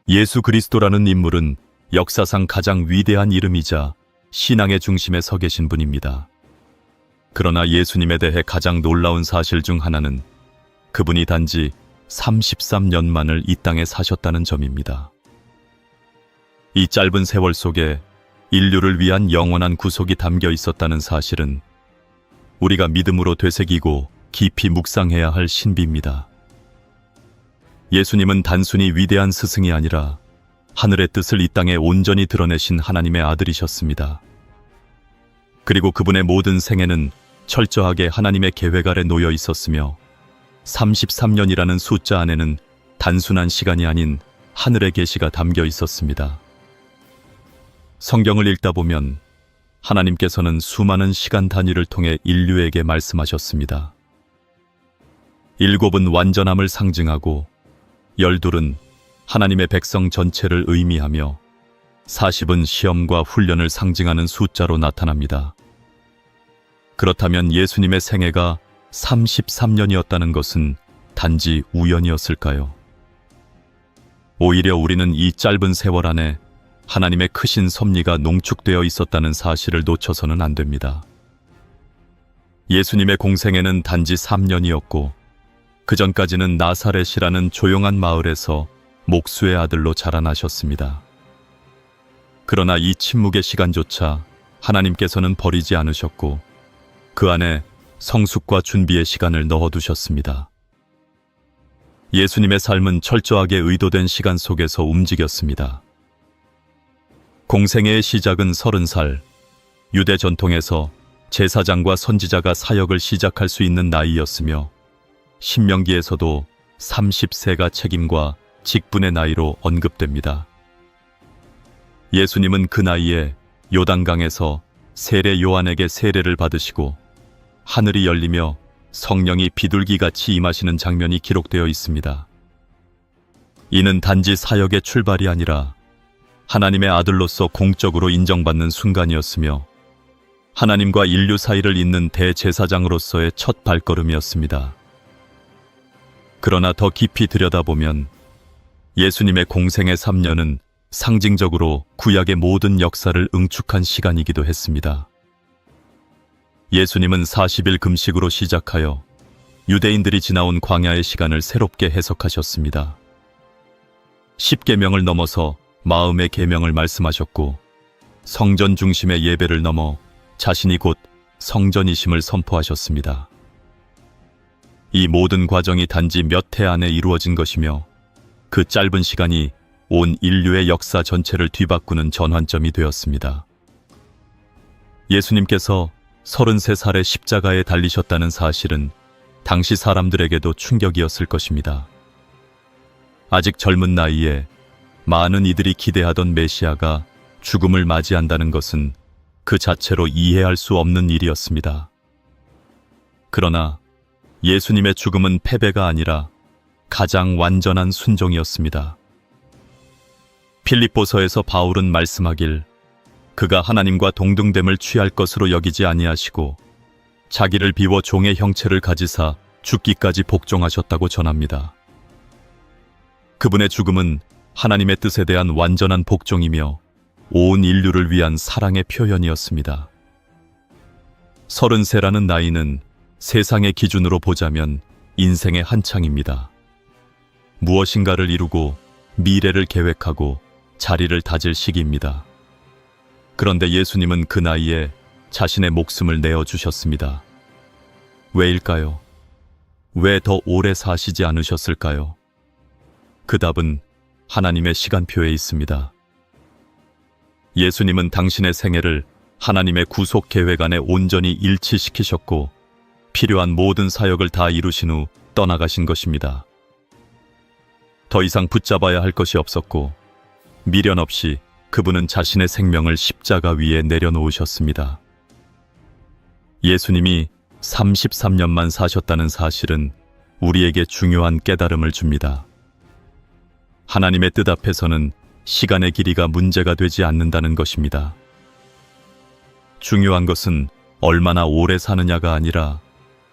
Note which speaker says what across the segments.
Speaker 1: 예수 그리스도라는 인물은 역사상 가장 위대한 이름이자 신앙의 중심에 서 계신 분입니다. 그러나 예수님에 대해 가장 놀라운 사실 중 하나는 그분이 단지 33년만을 이 땅에 사셨다는 점입니다. 이 짧은 세월 속에 인류를 위한 영원한 구속이 담겨 있었다는 사실은 우리가 믿음으로 되새기고 깊이 묵상해야 할 신비입니다. 예수님은 단순히 위대한 스승이 아니라 하늘의 뜻을 이 땅에 온전히 드러내신 하나님의 아들이셨습니다. 그리고 그분의 모든 생애는 철저하게 하나님의 계획 아래 놓여 있었으며 33년이라는 숫자 안에는 단순한 시간이 아닌 하늘의 계시가 담겨 있었습니다. 성경을 읽다 보면 하나님께서는 수많은 시간 단위를 통해 인류에게 말씀하셨습니다. 7은 완전함을 상징하고 12은 하나님의 백성 전체를 의미하며 40은 시험과 훈련을 상징하는 숫자로 나타납니다. 그렇다면 예수님의 생애가 33년이었다는 것은 단지 우연이었을까요? 오히려 우리는 이 짧은 세월 안에 하나님의 크신 섭리가 농축되어 있었다는 사실을 놓쳐서는 안 됩니다. 예수님의 공생애는 단지 3년이었고 그 전까지는 나사렛이라는 조용한 마을에서 목수의 아들로 자라나셨습니다. 그러나 이 침묵의 시간조차 하나님께서는 버리지 않으셨고 그 안에 성숙과 준비의 시간을 넣어두셨습니다. 예수님의 삶은 철저하게 의도된 시간 속에서 움직였습니다. 공생애의 시작은 30살, 유대 전통에서 제사장과 선지자가 사역을 시작할 수 있는 나이였으며 신명기에서도 30세가 책임과 직분의 나이로 언급됩니다. 예수님은 그 나이에 요단강에서 세례 요한에게 세례를 받으시고 하늘이 열리며 성령이 비둘기같이 임하시는 장면이 기록되어 있습니다. 이는 단지 사역의 출발이 아니라 하나님의 아들로서 공적으로 인정받는 순간이었으며 하나님과 인류 사이를 잇는 대제사장으로서의 첫 발걸음이었습니다. 그러나 더 깊이 들여다보면 예수님의 공생의 3년은 상징적으로 구약의 모든 역사를 응축한 시간이기도 했습니다. 예수님은 40일 금식으로 시작하여 유대인들이 지나온 광야의 시간을 새롭게 해석하셨습니다. 10계명을 넘어서 마음의 계명을 말씀하셨고 성전 중심의 예배를 넘어 자신이 곧 성전이심을 선포하셨습니다. 이 모든 과정이 단지 몇 해 안에 이루어진 것이며 그 짧은 시간이 온 인류의 역사 전체를 뒤바꾸는 전환점이 되었습니다. 예수님께서 33살의 십자가에 달리셨다는 사실은 당시 사람들에게도 충격이었을 것입니다. 아직 젊은 나이에 많은 이들이 기대하던 메시아가 죽음을 맞이한다는 것은 그 자체로 이해할 수 없는 일이었습니다. 그러나 예수님의 죽음은 패배가 아니라 가장 완전한 순종이었습니다. 필립보서에서 바울은 말씀하길 그가 하나님과 동등됨을 취할 것으로 여기지 아니하시고 자기를 비워 종의 형체를 가지사 죽기까지 복종하셨다고 전합니다. 그분의 죽음은 하나님의 뜻에 대한 완전한 복종이며 온 인류를 위한 사랑의 표현이었습니다. 30세라는 나이는 세상의 기준으로 보자면 인생의 한창입니다. 무엇인가를 이루고 미래를 계획하고 자리를 다질 시기입니다. 그런데 예수님은 그 나이에 자신의 목숨을 내어주셨습니다. 왜일까요? 왜 더 오래 사시지 않으셨을까요? 그 답은 하나님의 시간표에 있습니다. 예수님은 당신의 생애를 하나님의 구속 계획 안에 온전히 일치시키셨고 필요한 모든 사역을 다 이루신 후 떠나가신 것입니다. 더 이상 붙잡아야 할 것이 없었고 미련 없이 그분은 자신의 생명을 십자가 위에 내려놓으셨습니다. 예수님이 33년만 사셨다는 사실은 우리에게 중요한 깨달음을 줍니다. 하나님의 뜻 앞에서는 시간의 길이가 문제가 되지 않는다는 것입니다. 중요한 것은 얼마나 오래 사느냐가 아니라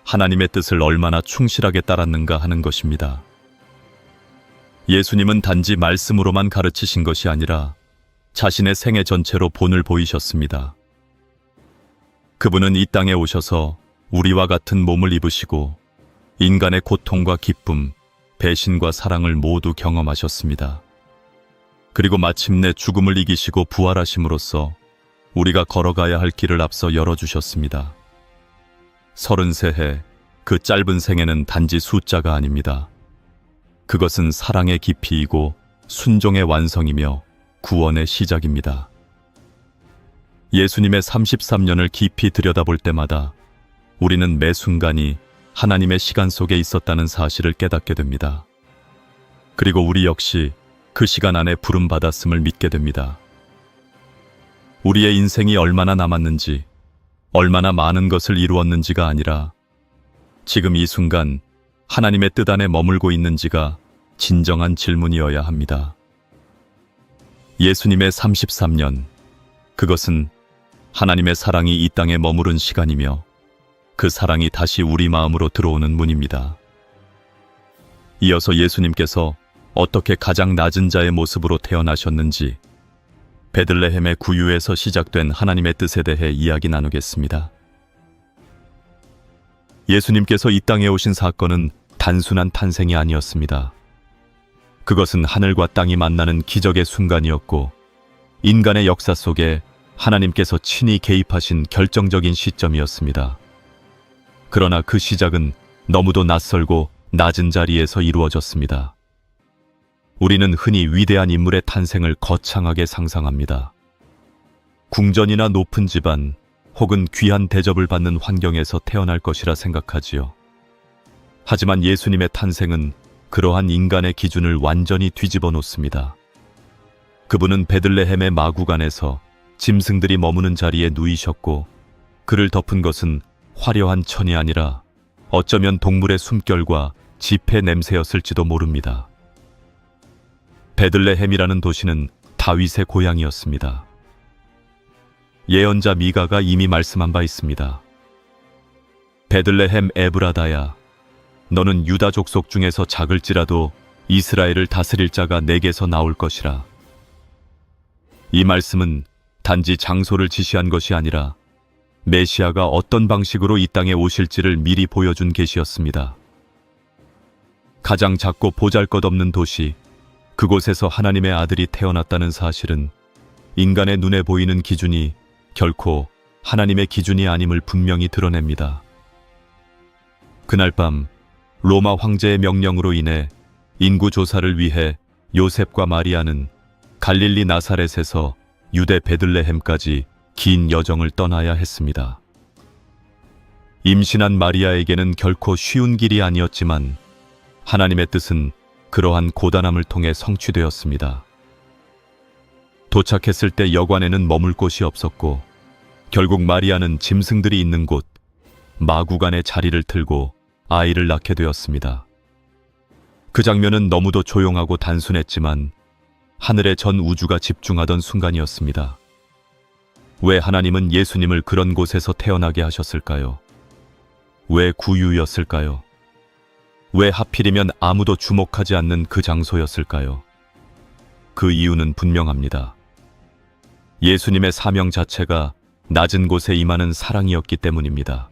Speaker 1: 하나님의 뜻을 얼마나 충실하게 따랐는가 하는 것입니다. 예수님은 단지 말씀으로만 가르치신 것이 아니라 자신의 생애 전체로 본을 보이셨습니다. 그분은 이 땅에 오셔서 우리와 같은 몸을 입으시고 인간의 고통과 기쁨, 배신과 사랑을 모두 경험하셨습니다. 그리고 마침내 죽음을 이기시고 부활하심으로써 우리가 걸어가야 할 길을 앞서 열어주셨습니다. 33해, 그 짧은 생애는 단지 숫자가 아닙니다. 그것은 사랑의 깊이이고 순종의 완성이며 구원의 시작입니다. 예수님의 33년을 깊이 들여다볼 때마다 우리는 매 순간이 하나님의 시간 속에 있었다는 사실을 깨닫게 됩니다. 그리고 우리 역시 그 시간 안에 부름받았음을 믿게 됩니다. 우리의 인생이 얼마나 남았는지, 얼마나 많은 것을 이루었는지가 아니라 지금 이 순간 하나님의 뜻 안에 머물고 있는지가 진정한 질문이어야 합니다. 예수님의 33년, 그것은 하나님의 사랑이 이 땅에 머무른 시간이며 그 사랑이 다시 우리 마음으로 들어오는 문입니다. 이어서 예수님께서 어떻게 가장 낮은 자의 모습으로 태어나셨는지 베들레헴의 구유에서 시작된 하나님의 뜻에 대해 이야기 나누겠습니다. 예수님께서 이 땅에 오신 사건은 단순한 탄생이 아니었습니다. 그것은 하늘과 땅이 만나는 기적의 순간이었고 인간의 역사 속에 하나님께서 친히 개입하신 결정적인 시점이었습니다. 그러나 그 시작은 너무도 낯설고 낮은 자리에서 이루어졌습니다. 우리는 흔히 위대한 인물의 탄생을 거창하게 상상합니다. 궁전이나 높은 집안 혹은 귀한 대접을 받는 환경에서 태어날 것이라 생각하지요. 하지만 예수님의 탄생은 그러한 인간의 기준을 완전히 뒤집어 놓습니다. 그분은 베들레헴의 마구간에서 짐승들이 머무는 자리에 누이셨고 그를 덮은 것은 화려한 천이 아니라 어쩌면 동물의 숨결과 지폐 냄새였을지도 모릅니다. 베들레헴이라는 도시는 다윗의 고향이었습니다. 예언자 미가가 이미 말씀한 바 있습니다. 베들레헴 에브라다야, 너는 유다 족속 중에서 작을지라도 이스라엘을 다스릴 자가 내게서 나올 것이라. 이 말씀은 단지 장소를 지시한 것이 아니라 메시아가 어떤 방식으로 이 땅에 오실지를 미리 보여준 계시였습니다. 가장 작고 보잘것없는 도시, 그곳에서 하나님의 아들이 태어났다는 사실은 인간의 눈에 보이는 기준이 결코 하나님의 기준이 아님을 분명히 드러냅니다. 그날 밤 로마 황제의 명령으로 인해 인구 조사를 위해 요셉과 마리아는 갈릴리 나사렛에서 유대 베들레헴까지 긴 여정을 떠나야 했습니다. 임신한 마리아에게는 결코 쉬운 길이 아니었지만 하나님의 뜻은 그러한 고단함을 통해 성취되었습니다. 도착했을 때 여관에는 머물 곳이 없었고 결국 마리아는 짐승들이 있는 곳 마구간에 자리를 틀고 아이를 낳게 되었습니다. 그 장면은 너무도 조용하고 단순했지만 하늘의 전 우주가 집중하던 순간이었습니다. 왜 하나님은 예수님을 그런 곳에서 태어나게 하셨을까요? 왜 구유였을까요? 왜 하필이면 아무도 주목하지 않는 그 장소였을까요? 그 이유는 분명합니다. 예수님의 사명 자체가 낮은 곳에 임하는 사랑이었기 때문입니다.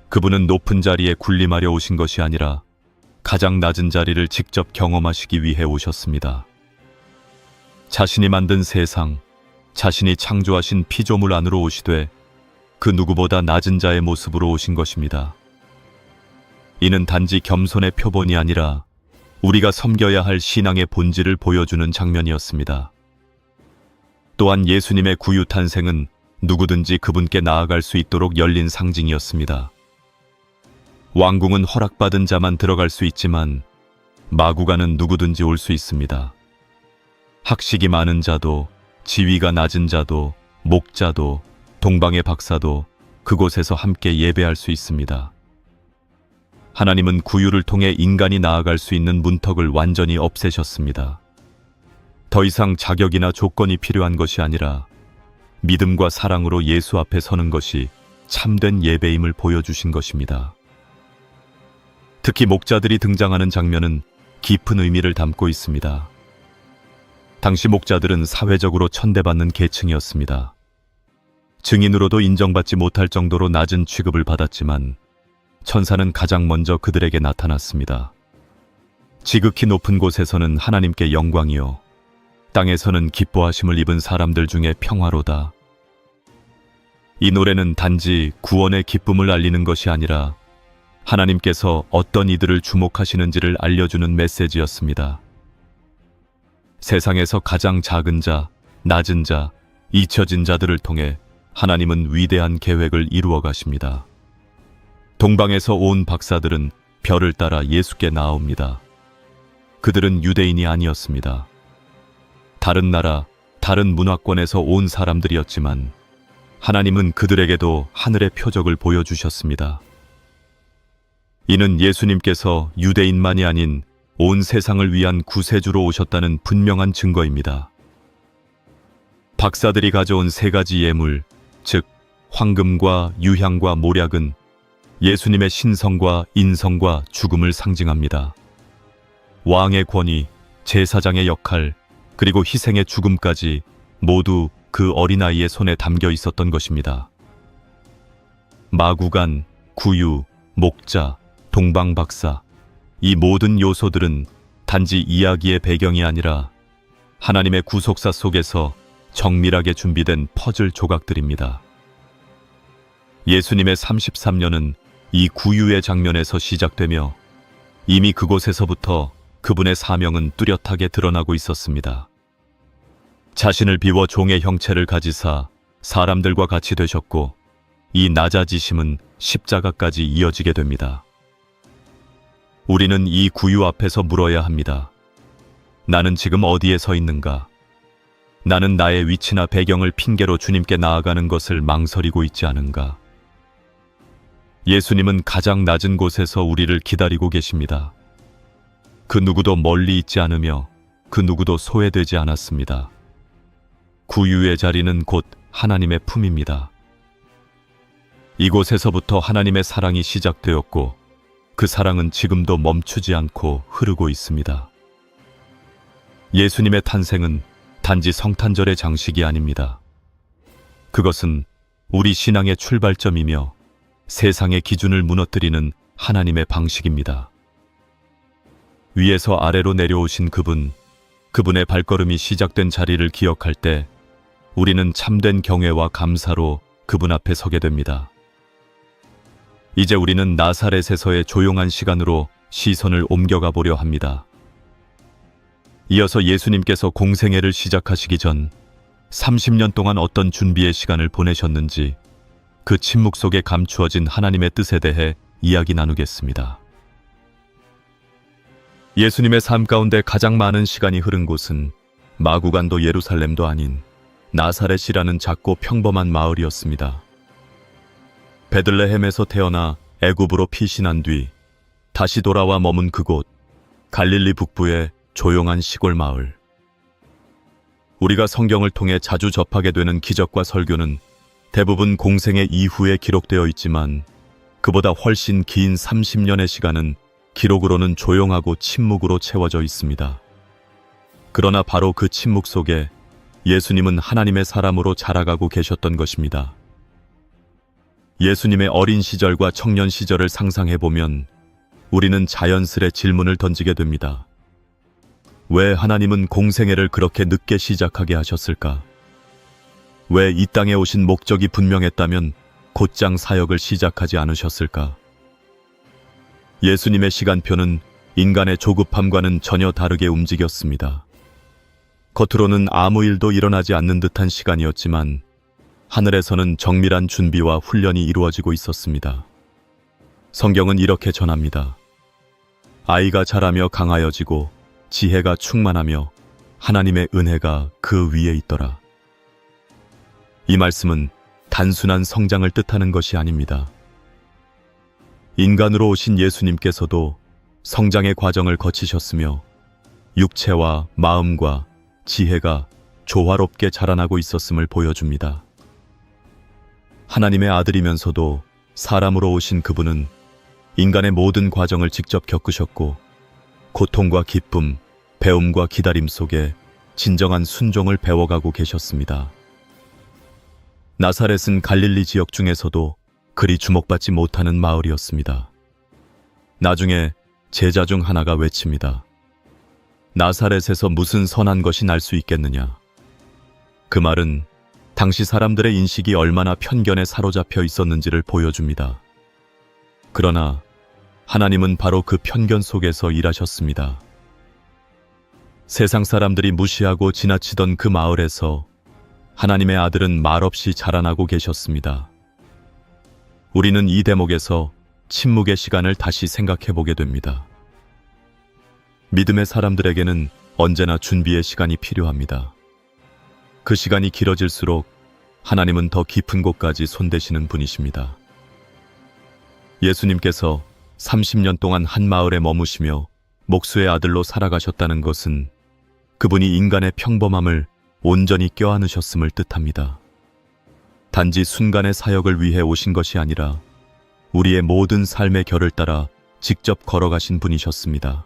Speaker 1: 그분은 높은 자리에 군림하려 오신 것이 아니라 가장 낮은 자리를 직접 경험하시기 위해 오셨습니다. 자신이 만든 세상, 자신이 창조하신 피조물 안으로 오시되 그 누구보다 낮은 자의 모습으로 오신 것입니다. 이는 단지 겸손의 표본이 아니라 우리가 섬겨야 할 신앙의 본질을 보여주는 장면이었습니다. 또한 예수님의 구유 탄생은 누구든지 그분께 나아갈 수 있도록 열린 상징이었습니다. 왕궁은 허락받은 자만 들어갈 수 있지만 마구간은 누구든지 올 수 있습니다. 학식이 많은 자도, 지위가 낮은 자도, 목자도, 동방의 박사도 그곳에서 함께 예배할 수 있습니다. 하나님은 구유를 통해 인간이 나아갈 수 있는 문턱을 완전히 없애셨습니다. 더 이상 자격이나 조건이 필요한 것이 아니라 믿음과 사랑으로 예수 앞에 서는 것이 참된 예배임을 보여주신 것입니다. 특히 목자들이 등장하는 장면은 깊은 의미를 담고 있습니다. 당시 목자들은 사회적으로 천대받는 계층이었습니다. 증인으로도 인정받지 못할 정도로 낮은 취급을 받았지만 천사는 가장 먼저 그들에게 나타났습니다. 지극히 높은 곳에서는 하나님께 영광이요, 땅에서는 기뻐하심을 입은 사람들 중에 평화로다. 이 노래는 단지 구원의 기쁨을 알리는 것이 아니라 하나님께서 어떤 이들을 주목하시는지를 알려주는 메시지였습니다. 세상에서 가장 작은 자, 낮은 자, 잊혀진 자들을 통해 하나님은 위대한 계획을 이루어 가십니다. 동방에서 온 박사들은 별을 따라 예수께 나아옵니다. 그들은 유대인이 아니었습니다. 다른 나라, 다른 문화권에서 온 사람들이었지만 하나님은 그들에게도 하늘의 표적을 보여주셨습니다. 이는 예수님께서 유대인만이 아닌 온 세상을 위한 구세주로 오셨다는 분명한 증거입니다. 박사들이 가져온 세 가지 예물, 즉 황금과 유향과 모략은 예수님의 신성과 인성과 죽음을 상징합니다. 왕의 권위, 제사장의 역할, 그리고 희생의 죽음까지 모두 그 어린아이의 손에 담겨 있었던 것입니다. 마구간, 구유, 목자, 동방박사, 이 모든 요소들은 단지 이야기의 배경이 아니라 하나님의 구속사 속에서 정밀하게 준비된 퍼즐 조각들입니다. 예수님의 33년은 이 구유의 장면에서 시작되며 이미 그곳에서부터 그분의 사명은 뚜렷하게 드러나고 있었습니다. 자신을 비워 종의 형체를 가지사 사람들과 같이 되셨고 이 낮아지심은 십자가까지 이어지게 됩니다. 우리는 이 구유 앞에서 물어야 합니다. 나는 지금 어디에 서 있는가? 나는 나의 위치나 배경을 핑계로 주님께 나아가는 것을 망설이고 있지 않은가? 예수님은 가장 낮은 곳에서 우리를 기다리고 계십니다. 그 누구도 멀리 있지 않으며 그 누구도 소외되지 않았습니다. 구유의 자리는 곧 하나님의 품입니다. 이곳에서부터 하나님의 사랑이 시작되었고 그 사랑은 지금도 멈추지 않고 흐르고 있습니다. 예수님의 탄생은 단지 성탄절의 장식이 아닙니다. 그것은 우리 신앙의 출발점이며 세상의 기준을 무너뜨리는 하나님의 방식입니다. 위에서 아래로 내려오신 그분의 발걸음이 시작된 자리를 기억할 때 우리는 참된 경외와 감사로 그분 앞에 서게 됩니다. 이제 우리는 나사렛에서의 조용한 시간으로 시선을 옮겨가 보려 합니다. 이어서 예수님께서 공생애를 시작하시기 전 30년 동안 어떤 준비의 시간을 보내셨는지 그 침묵 속에 감추어진 하나님의 뜻에 대해 이야기 나누겠습니다. 예수님의 삶 가운데 가장 많은 시간이 흐른 곳은 마구간도 예루살렘도 아닌 나사렛이라는 작고 평범한 마을이었습니다. 베들레헴에서 태어나 애굽으로 피신한 뒤 다시 돌아와 머문 그곳, 갈릴리 북부의 조용한 시골 마을. 우리가 성경을 통해 자주 접하게 되는 기적과 설교는 대부분 공생의 이후에 기록되어 있지만 그보다 훨씬 긴 30년의 시간은 기록으로는 조용하고 침묵으로 채워져 있습니다. 그러나 바로 그 침묵 속에 예수님은 하나님의 사람으로 자라가고 계셨던 것입니다. 예수님의 어린 시절과 청년 시절을 상상해보면 우리는 자연스레 질문을 던지게 됩니다. 왜 하나님은 공생애를 그렇게 늦게 시작하게 하셨을까? 왜 이 땅에 오신 목적이 분명했다면 곧장 사역을 시작하지 않으셨을까? 예수님의 시간표는 인간의 조급함과는 전혀 다르게 움직였습니다. 겉으로는 아무 일도 일어나지 않는 듯한 시간이었지만 하늘에서는 정밀한 준비와 훈련이 이루어지고 있었습니다. 성경은 이렇게 전합니다. 아이가 자라며 강하여지고 지혜가 충만하며 하나님의 은혜가 그 위에 있더라. 이 말씀은 단순한 성장을 뜻하는 것이 아닙니다. 인간으로 오신 예수님께서도 성장의 과정을 거치셨으며 육체와 마음과 지혜가 조화롭게 자라나고 있었음을 보여줍니다. 하나님의 아들이면서도 사람으로 오신 그분은 인간의 모든 과정을 직접 겪으셨고 고통과 기쁨, 배움과 기다림 속에 진정한 순종을 배워가고 계셨습니다. 나사렛은 갈릴리 지역 중에서도 그리 주목받지 못하는 마을이었습니다. 나중에 제자 중 하나가 외칩니다. 나사렛에서 무슨 선한 것이 날 수 있겠느냐. 그 말은 당시 사람들의 인식이 얼마나 편견에 사로잡혀 있었는지를 보여줍니다. 그러나 하나님은 바로 그 편견 속에서 일하셨습니다. 세상 사람들이 무시하고 지나치던 그 마을에서 하나님의 아들은 말없이 자라나고 계셨습니다. 우리는 이 대목에서 침묵의 시간을 다시 생각해 보게 됩니다. 믿음의 사람들에게는 언제나 준비의 시간이 필요합니다. 그 시간이 길어질수록 하나님은 더 깊은 곳까지 손대시는 분이십니다. 예수님께서 30년 동안 한 마을에 머무시며 목수의 아들로 살아가셨다는 것은 그분이 인간의 평범함을 온전히 껴안으셨음을 뜻합니다. 단지 순간의 사역을 위해 오신 것이 아니라 우리의 모든 삶의 결을 따라 직접 걸어가신 분이셨습니다.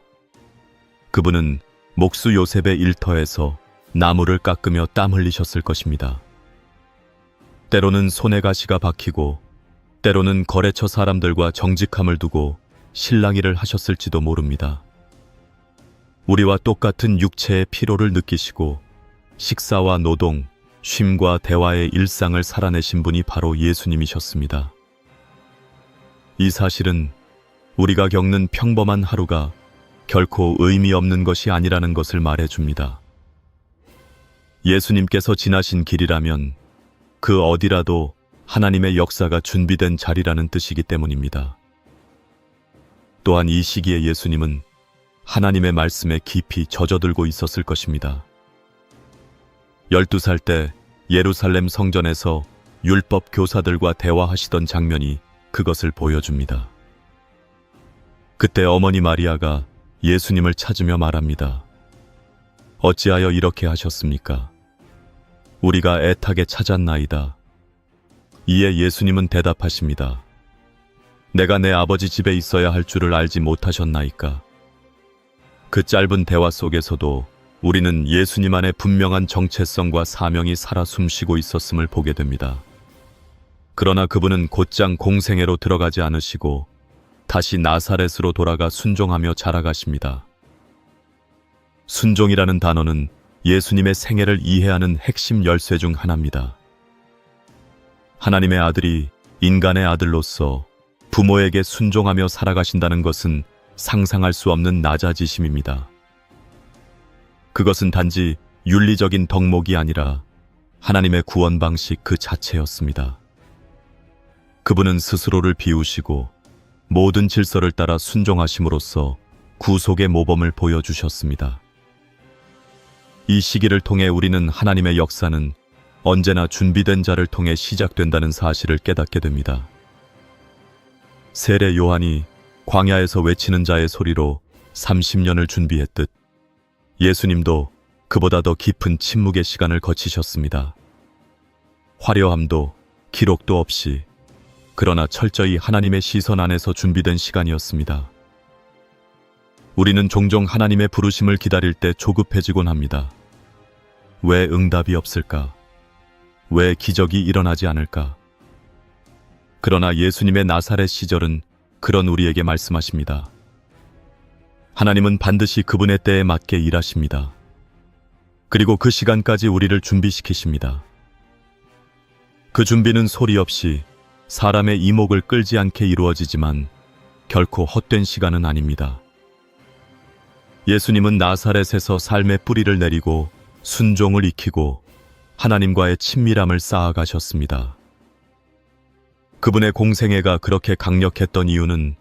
Speaker 1: 그분은 목수 요셉의 일터에서 나무를 깎으며 땀 흘리셨을 것입니다. 때로는 손에 가시가 박히고 때로는 거래처 사람들과 정직함을 두고 실랑이를 하셨을지도 모릅니다. 우리와 똑같은 육체의 피로를 느끼시고 식사와 노동, 쉼과 대화의 일상을 살아내신 분이 바로 예수님이셨습니다. 이 사실은 우리가 겪는 평범한 하루가 결코 의미 없는 것이 아니라는 것을 말해줍니다. 예수님께서 지나신 길이라면 그 어디라도 하나님의 역사가 준비된 자리라는 뜻이기 때문입니다. 또한 이 시기에 예수님은 하나님의 말씀에 깊이 젖어들고 있었을 것입니다. 12살 때 예루살렘 성전에서 율법 교사들과 대화하시던 장면이 그것을 보여줍니다. 그때 어머니 마리아가 예수님을 찾으며 말합니다. 어찌하여 이렇게 하셨습니까? 우리가 애타게 찾았나이다. 이에 예수님은 대답하십니다. 내가 내 아버지 집에 있어야 할 줄을 알지 못하셨나이까? 그 짧은 대화 속에서도 우리는 예수님 안에 분명한 정체성과 사명이 살아 숨쉬고 있었음을 보게 됩니다. 그러나 그분은 곧장 공생애로 들어가지 않으시고 다시 나사렛으로 돌아가 순종하며 자라가십니다. 순종이라는 단어는 예수님의 생애를 이해하는 핵심 열쇠 중 하나입니다. 하나님의 아들이 인간의 아들로서 부모에게 순종하며 살아가신다는 것은 상상할 수 없는 낮아지심입니다. 그것은 단지 윤리적인 덕목이 아니라 하나님의 구원 방식 그 자체였습니다. 그분은 스스로를 비우시고 모든 질서를 따라 순종하심으로써 구속의 모범을 보여주셨습니다. 이 시기를 통해 우리는 하나님의 역사는 언제나 준비된 자를 통해 시작된다는 사실을 깨닫게 됩니다. 세례 요한이 광야에서 외치는 자의 소리로 30년을 준비했듯 예수님도 그보다 더 깊은 침묵의 시간을 거치셨습니다. 화려함도 기록도 없이 그러나 철저히 하나님의 시선 안에서 준비된 시간이었습니다. 우리는 종종 하나님의 부르심을 기다릴 때 조급해지곤 합니다. 왜 응답이 없을까? 왜 기적이 일어나지 않을까? 그러나 예수님의 나사렛 시절은 그런 우리에게 말씀하십니다. 하나님은 반드시 그분의 때에 맞게 일하십니다. 그리고 그 시간까지 우리를 준비시키십니다. 그 준비는 소리 없이 사람의 이목을 끌지 않게 이루어지지만 결코 헛된 시간은 아닙니다. 예수님은 나사렛에서 삶의 뿌리를 내리고 순종을 익히고 하나님과의 친밀함을 쌓아가셨습니다. 그분의 공생애가 그렇게 강력했던 이유는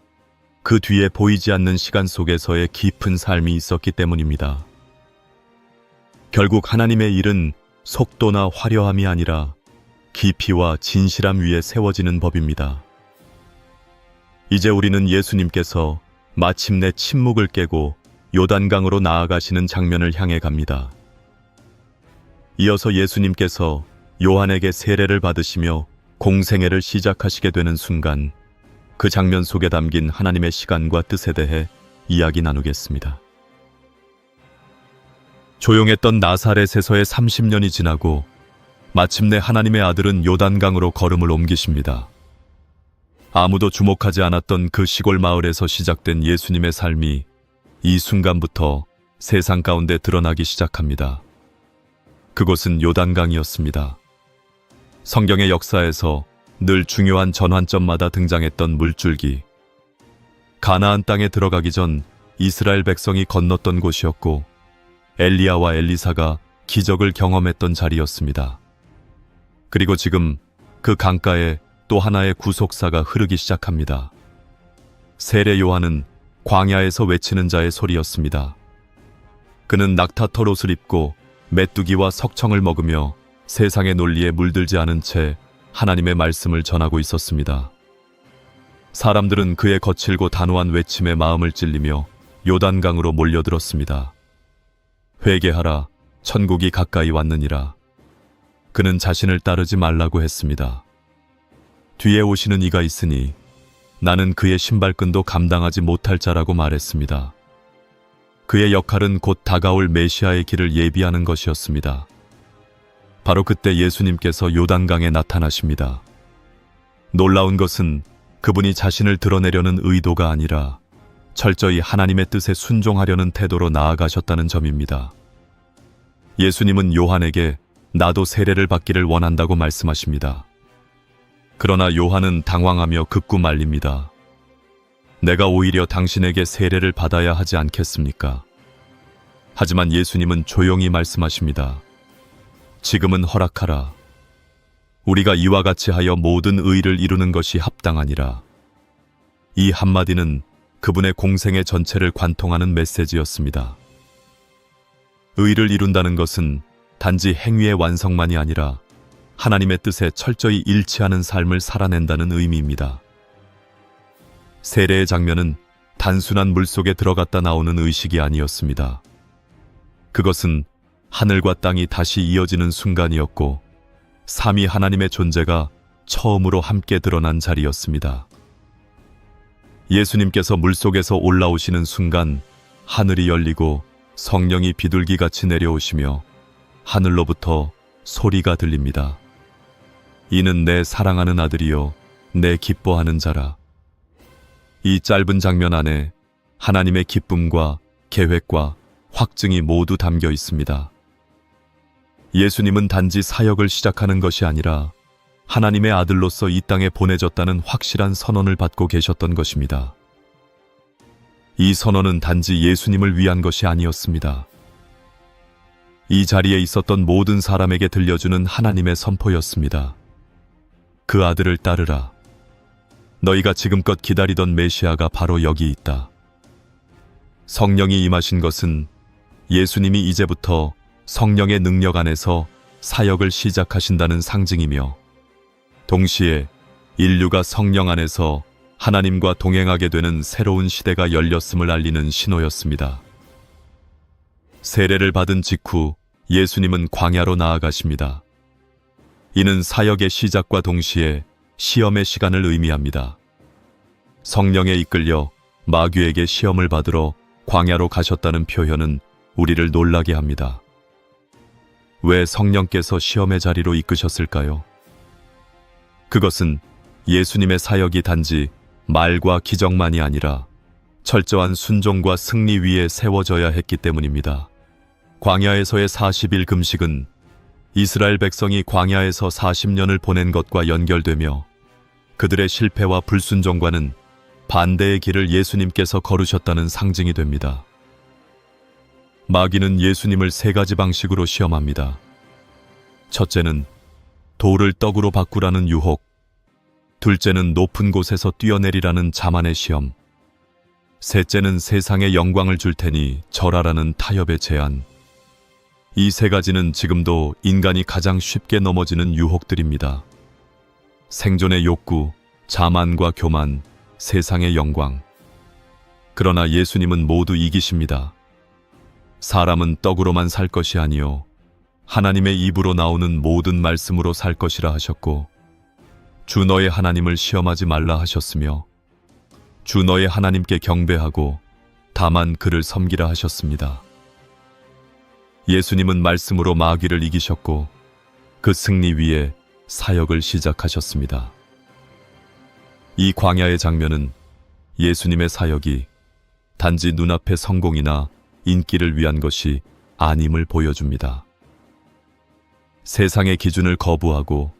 Speaker 1: 그 뒤에 보이지 않는 시간 속에서의 깊은 삶이 있었기 때문입니다. 결국 하나님의 일은 속도나 화려함이 아니라 깊이와 진실함 위에 세워지는 법입니다. 이제 우리는 예수님께서 마침내 침묵을 깨고 요단강으로 나아가시는 장면을 향해 갑니다. 이어서 예수님께서 요한에게 세례를 받으시며 공생애를 시작하시게 되는 순간 그 장면 속에 담긴 하나님의 시간과 뜻에 대해 이야기 나누겠습니다. 조용했던 나사렛에서의 30년이 지나고 마침내 하나님의 아들은 요단강으로 걸음을 옮기십니다. 아무도 주목하지 않았던 그 시골 마을에서 시작된 예수님의 삶이 이 순간부터 세상 가운데 드러나기 시작합니다. 그곳은 요단강이었습니다. 성경의 역사에서 늘 중요한 전환점마다 등장했던 물줄기. 가나안 땅에 들어가기 전 이스라엘 백성이 건넜던 곳이었고 엘리야와 엘리사가 기적을 경험했던 자리였습니다. 그리고 지금 그 강가에 또 하나의 구속사가 흐르기 시작합니다. 세례 요한은 광야에서 외치는 자의 소리였습니다. 그는 낙타털 옷을 입고 메뚜기와 석청을 먹으며 세상의 논리에 물들지 않은 채 하나님의 말씀을 전하고 있었습니다. 사람들은 그의 거칠고 단호한 외침에 마음을 찔리며 요단강으로 몰려들었습니다. 회개하라, 천국이 가까이 왔느니라. 그는 자신을 따르지 말라고 했습니다. 뒤에 오시는 이가 있으니 나는 그의 신발끈도 감당하지 못할 자라고 말했습니다. 그의 역할은 곧 다가올 메시아의 길을 예비하는 것이었습니다. 바로 그때 예수님께서 요단강에 나타나십니다. 놀라운 것은 그분이 자신을 드러내려는 의도가 아니라 철저히 하나님의 뜻에 순종하려는 태도로 나아가셨다는 점입니다. 예수님은 요한에게 나도 세례를 받기를 원한다고 말씀하십니다. 그러나 요한은 당황하며 극구 말립니다. 내가 오히려 당신에게 세례를 받아야 하지 않겠습니까? 하지만 예수님은 조용히 말씀하십니다. 지금은 허락하라. 우리가 이와 같이 하여 모든 의를 이루는 것이 합당하니라. 이 한마디는 그분의 공생의 전체를 관통하는 메시지였습니다. 의를 이룬다는 것은 단지 행위의 완성만이 아니라 하나님의 뜻에 철저히 일치하는 삶을 살아낸다는 의미입니다. 세례의 장면은 단순한 물속에 들어갔다 나오는 의식이 아니었습니다. 그것은 하늘과 땅이 다시 이어지는 순간이었고 삼위 하나님의 존재가 처음으로 함께 드러난 자리였습니다. 예수님께서 물속에서 올라오시는 순간 하늘이 열리고 성령이 비둘기같이 내려오시며 하늘로부터 소리가 들립니다. 이는 내 사랑하는 아들이요 내 기뻐하는 자라. 이 짧은 장면 안에 하나님의 기쁨과 계획과 확증이 모두 담겨 있습니다. 예수님은 단지 사역을 시작하는 것이 아니라 하나님의 아들로서 이 땅에 보내졌다는 확실한 선언을 받고 계셨던 것입니다. 이 선언은 단지 예수님을 위한 것이 아니었습니다. 이 자리에 있었던 모든 사람에게 들려주는 하나님의 선포였습니다. 그 아들을 따르라. 너희가 지금껏 기다리던 메시아가 바로 여기 있다. 성령이 임하신 것은 예수님이 이제부터 성령의 능력 안에서 사역을 시작하신다는 상징이며 동시에 인류가 성령 안에서 하나님과 동행하게 되는 새로운 시대가 열렸음을 알리는 신호였습니다. 세례를 받은 직후 예수님은 광야로 나아가십니다. 이는 사역의 시작과 동시에 시험의 시간을 의미합니다. 성령에 이끌려 마귀에게 시험을 받으러 광야로 가셨다는 표현은 우리를 놀라게 합니다. 왜 성령께서 시험의 자리로 이끄셨을까요? 그것은 예수님의 사역이 단지 말과 기적만이 아니라 철저한 순종과 승리 위에 세워져야 했기 때문입니다. 광야에서의 40일 금식은 이스라엘 백성이 광야에서 40년을 보낸 것과 연결되며 그들의 실패와 불순종과는 반대의 길을 예수님께서 걸으셨다는 상징이 됩니다. 마귀는 예수님을 세 가지 방식으로 시험합니다. 첫째는 돌을 떡으로 바꾸라는 유혹, 둘째는 높은 곳에서 뛰어내리라는 자만의 시험, 셋째는 세상의 영광을 줄 테니 절하라는 타협의 제안. 이 세 가지는 지금도 인간이 가장 쉽게 넘어지는 유혹들입니다. 생존의 욕구, 자만과 교만, 세상의 영광. 그러나 예수님은 모두 이기십니다. 사람은 떡으로만 살 것이 아니요 하나님의 입으로 나오는 모든 말씀으로 살 것이라 하셨고 주 너의 하나님을 시험하지 말라 하셨으며 주 너의 하나님께 경배하고 다만 그를 섬기라 하셨습니다. 예수님은 말씀으로 마귀를 이기셨고 그 승리 위에 사역을 시작하셨습니다. 이 광야의 장면은 예수님의 사역이 단지 눈앞의 성공이나 인기를 위한 것이 아님을 보여줍니다. 세상의 기준을 거부하고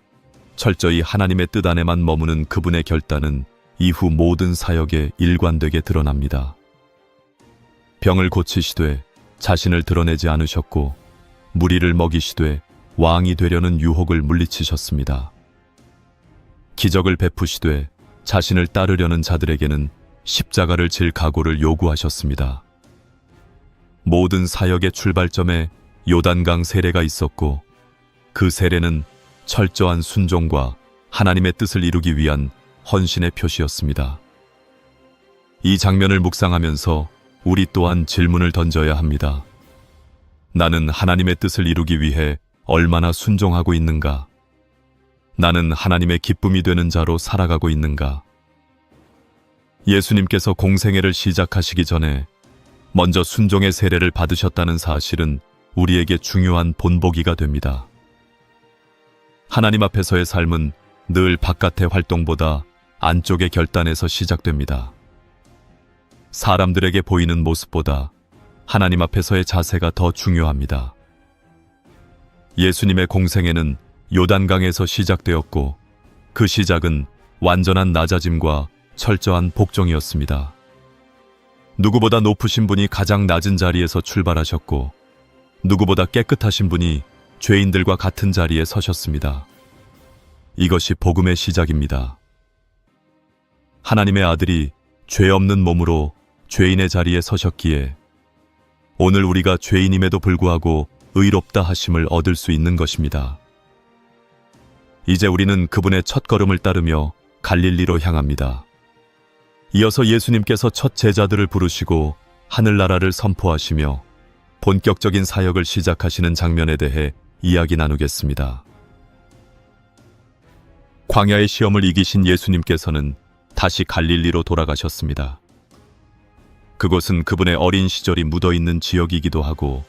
Speaker 1: 철저히 하나님의 뜻 안에만 머무는 그분의 결단은 이후 모든 사역에 일관되게 드러납니다. 병을 고치시되 자신을 드러내지 않으셨고 무리를 먹이시되 왕이 되려는 유혹을 물리치셨습니다. 기적을 베푸시되 자신을 따르려는 자들에게는 십자가를 질 각오를 요구하셨습니다. 모든 사역의 출발점에 요단강 세례가 있었고 그 세례는 철저한 순종과 하나님의 뜻을 이루기 위한 헌신의 표시였습니다. 이 장면을 묵상하면서 우리 또한 질문을 던져야 합니다. 나는 하나님의 뜻을 이루기 위해 얼마나 순종하고 있는가? 나는 하나님의 기쁨이 되는 자로 살아가고 있는가? 예수님께서 공생애를 시작하시기 전에 먼저 순종의 세례를 받으셨다는 사실은 우리에게 중요한 본보기가 됩니다. 하나님 앞에서의 삶은 늘 바깥의 활동보다 안쪽의 결단에서 시작됩니다. 사람들에게 보이는 모습보다 하나님 앞에서의 자세가 더 중요합니다. 예수님의 공생애는 요단강에서 시작되었고 그 시작은 완전한 낮아짐과 철저한 복종이었습니다. 누구보다 높으신 분이 가장 낮은 자리에서 출발하셨고 누구보다 깨끗하신 분이 죄인들과 같은 자리에 서셨습니다. 이것이 복음의 시작입니다. 하나님의 아들이 죄 없는 몸으로 죄인의 자리에 서셨기에 오늘 우리가 죄인임에도 불구하고 의롭다 하심을 얻을 수 있는 것입니다. 이제 우리는 그분의 첫걸음을 따르며 갈릴리로 향합니다. 이어서 예수님께서 첫 제자들을 부르시고 하늘나라를 선포하시며 본격적인 사역을 시작하시는 장면에 대해 이야기 나누겠습니다. 광야의 시험을 이기신 예수님께서는 다시 갈릴리로 돌아가셨습니다. 그곳은 그분의 어린 시절이 묻어있는 지역이기도 하고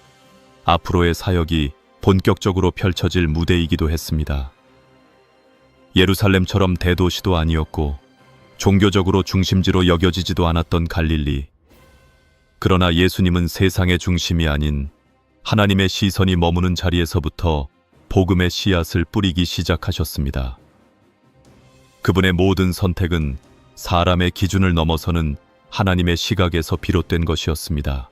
Speaker 1: 앞으로의 사역이 본격적으로 펼쳐질 무대이기도 했습니다. 예루살렘처럼 대도시도 아니었고 종교적으로 중심지로 여겨지지도 않았던 갈릴리. 그러나 예수님은 세상의 중심이 아닌 하나님의 시선이 머무는 자리에서부터 복음의 씨앗을 뿌리기 시작하셨습니다. 그분의 모든 선택은 사람의 기준을 넘어서는 하나님의 시각에서 비롯된 것이었습니다.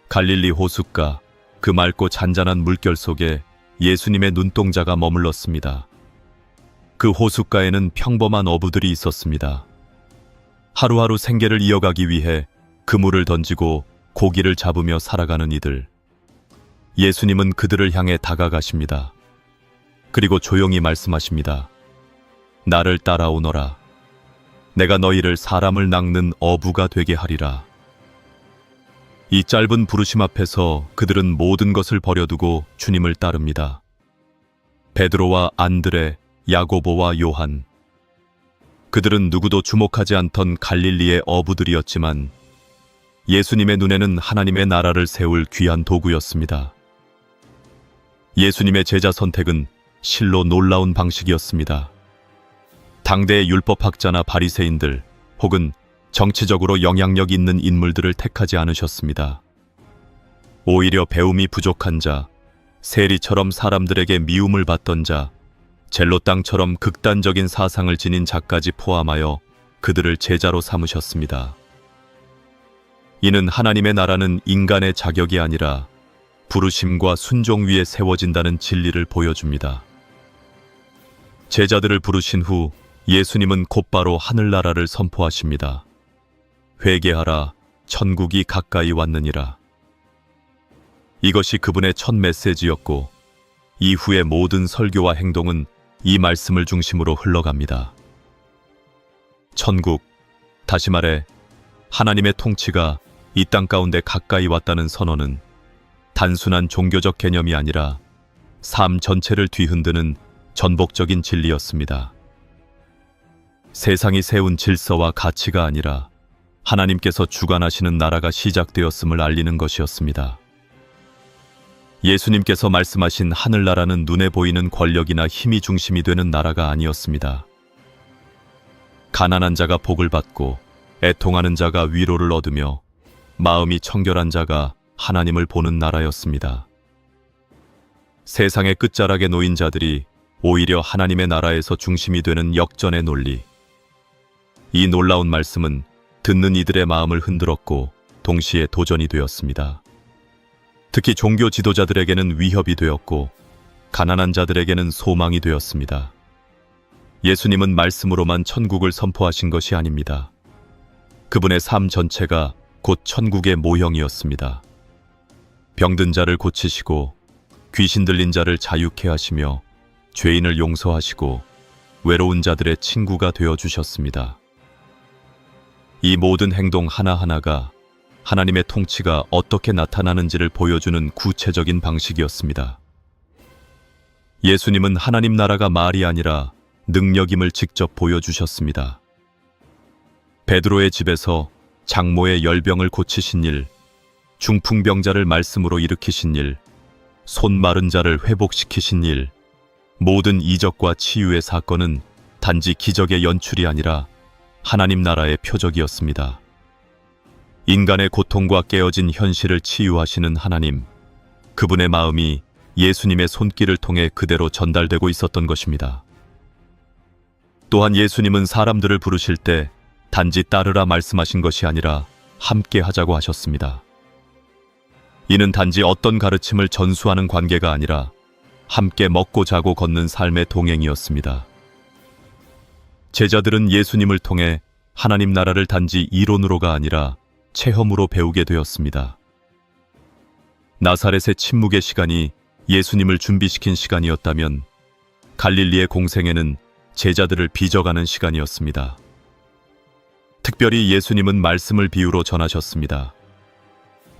Speaker 1: 갈릴리 호숫가, 그 맑고 잔잔한 물결 속에 예수님의 눈동자가 머물렀습니다. 그 호숫가에는 평범한 어부들이 있었습니다. 하루하루 생계를 이어가기 위해 그물을 던지고 고기를 잡으며 살아가는 이들. 예수님은 그들을 향해 다가가십니다. 그리고 조용히 말씀하십니다. 나를 따라오너라. 내가 너희를 사람을 낚는 어부가 되게 하리라. 이 짧은 부르심 앞에서 그들은 모든 것을 버려두고 주님을 따릅니다. 베드로와 안드레, 야고보와 요한. 그들은 누구도 주목하지 않던 갈릴리의 어부들이었지만 예수님의 눈에는 하나님의 나라를 세울 귀한 도구였습니다. 예수님의 제자 선택은 실로 놀라운 방식이었습니다. 당대의 율법학자나 바리새인들 혹은 정치적으로 영향력 있는 인물들을 택하지 않으셨습니다. 오히려 배움이 부족한 자, 세리처럼 사람들에게 미움을 받던 자, 젤로 땅처럼 극단적인 사상을 지닌 자까지 포함하여 그들을 제자로 삼으셨습니다. 이는 하나님의 나라는 인간의 자격이 아니라 부르심과 순종 위에 세워진다는 진리를 보여줍니다. 제자들을 부르신 후 예수님은 곧바로 하늘나라를 선포하십니다. 회개하라, 천국이 가까이 왔느니라. 이것이 그분의 첫 메시지였고 이후의 모든 설교와 행동은 이 말씀을 중심으로 흘러갑니다. 천국, 다시 말해 하나님의 통치가 이 땅 가운데 가까이 왔다는 선언은 단순한 종교적 개념이 아니라 삶 전체를 뒤흔드는 전복적인 진리였습니다. 세상이 세운 질서와 가치가 아니라 하나님께서 주관하시는 나라가 시작되었음을 알리는 것이었습니다. 예수님께서 말씀하신 하늘나라는 눈에 보이는 권력이나 힘이 중심이 되는 나라가 아니었습니다. 가난한 자가 복을 받고 애통하는 자가 위로를 얻으며 마음이 청결한 자가 하나님을 보는 나라였습니다. 세상의 끝자락에 놓인 자들이 오히려 하나님의 나라에서 중심이 되는 역전의 논리. 이 놀라운 말씀은 듣는 이들의 마음을 흔들었고 동시에 도전이 되었습니다. 특히 종교 지도자들에게는 위협이 되었고 가난한 자들에게는 소망이 되었습니다. 예수님은 말씀으로만 천국을 선포하신 것이 아닙니다. 그분의 삶 전체가 곧 천국의 모형이었습니다. 병든 자를 고치시고 귀신 들린 자를 자유케 하시며 죄인을 용서하시고 외로운 자들의 친구가 되어주셨습니다. 이 모든 행동 하나하나가 하나님의 통치가 어떻게 나타나는지를 보여주는 구체적인 방식이었습니다. 예수님은 하나님 나라가 말이 아니라 능력임을 직접 보여주셨습니다. 베드로의 집에서 장모의 열병을 고치신 일, 중풍병자를 말씀으로 일으키신 일, 손 마른 자를 회복시키신 일, 모든 이적과 치유의 사건은 단지 기적의 연출이 아니라 하나님 나라의 표적이었습니다. 인간의 고통과 깨어진 현실을 치유하시는 하나님, 그분의 마음이 예수님의 손길을 통해 그대로 전달되고 있었던 것입니다. 또한 예수님은 사람들을 부르실 때 단지 따르라 말씀하신 것이 아니라 함께 하자고 하셨습니다. 이는 단지 어떤 가르침을 전수하는 관계가 아니라 함께 먹고 자고 걷는 삶의 동행이었습니다. 제자들은 예수님을 통해 하나님 나라를 단지 이론으로가 아니라 체험으로 배우게 되었습니다. 나사렛의 침묵의 시간이 예수님을 준비시킨 시간이었다면 갈릴리의 공생애는 제자들을 빚어가는 시간이었습니다. 특별히 예수님은 말씀을 비유로 전하셨습니다.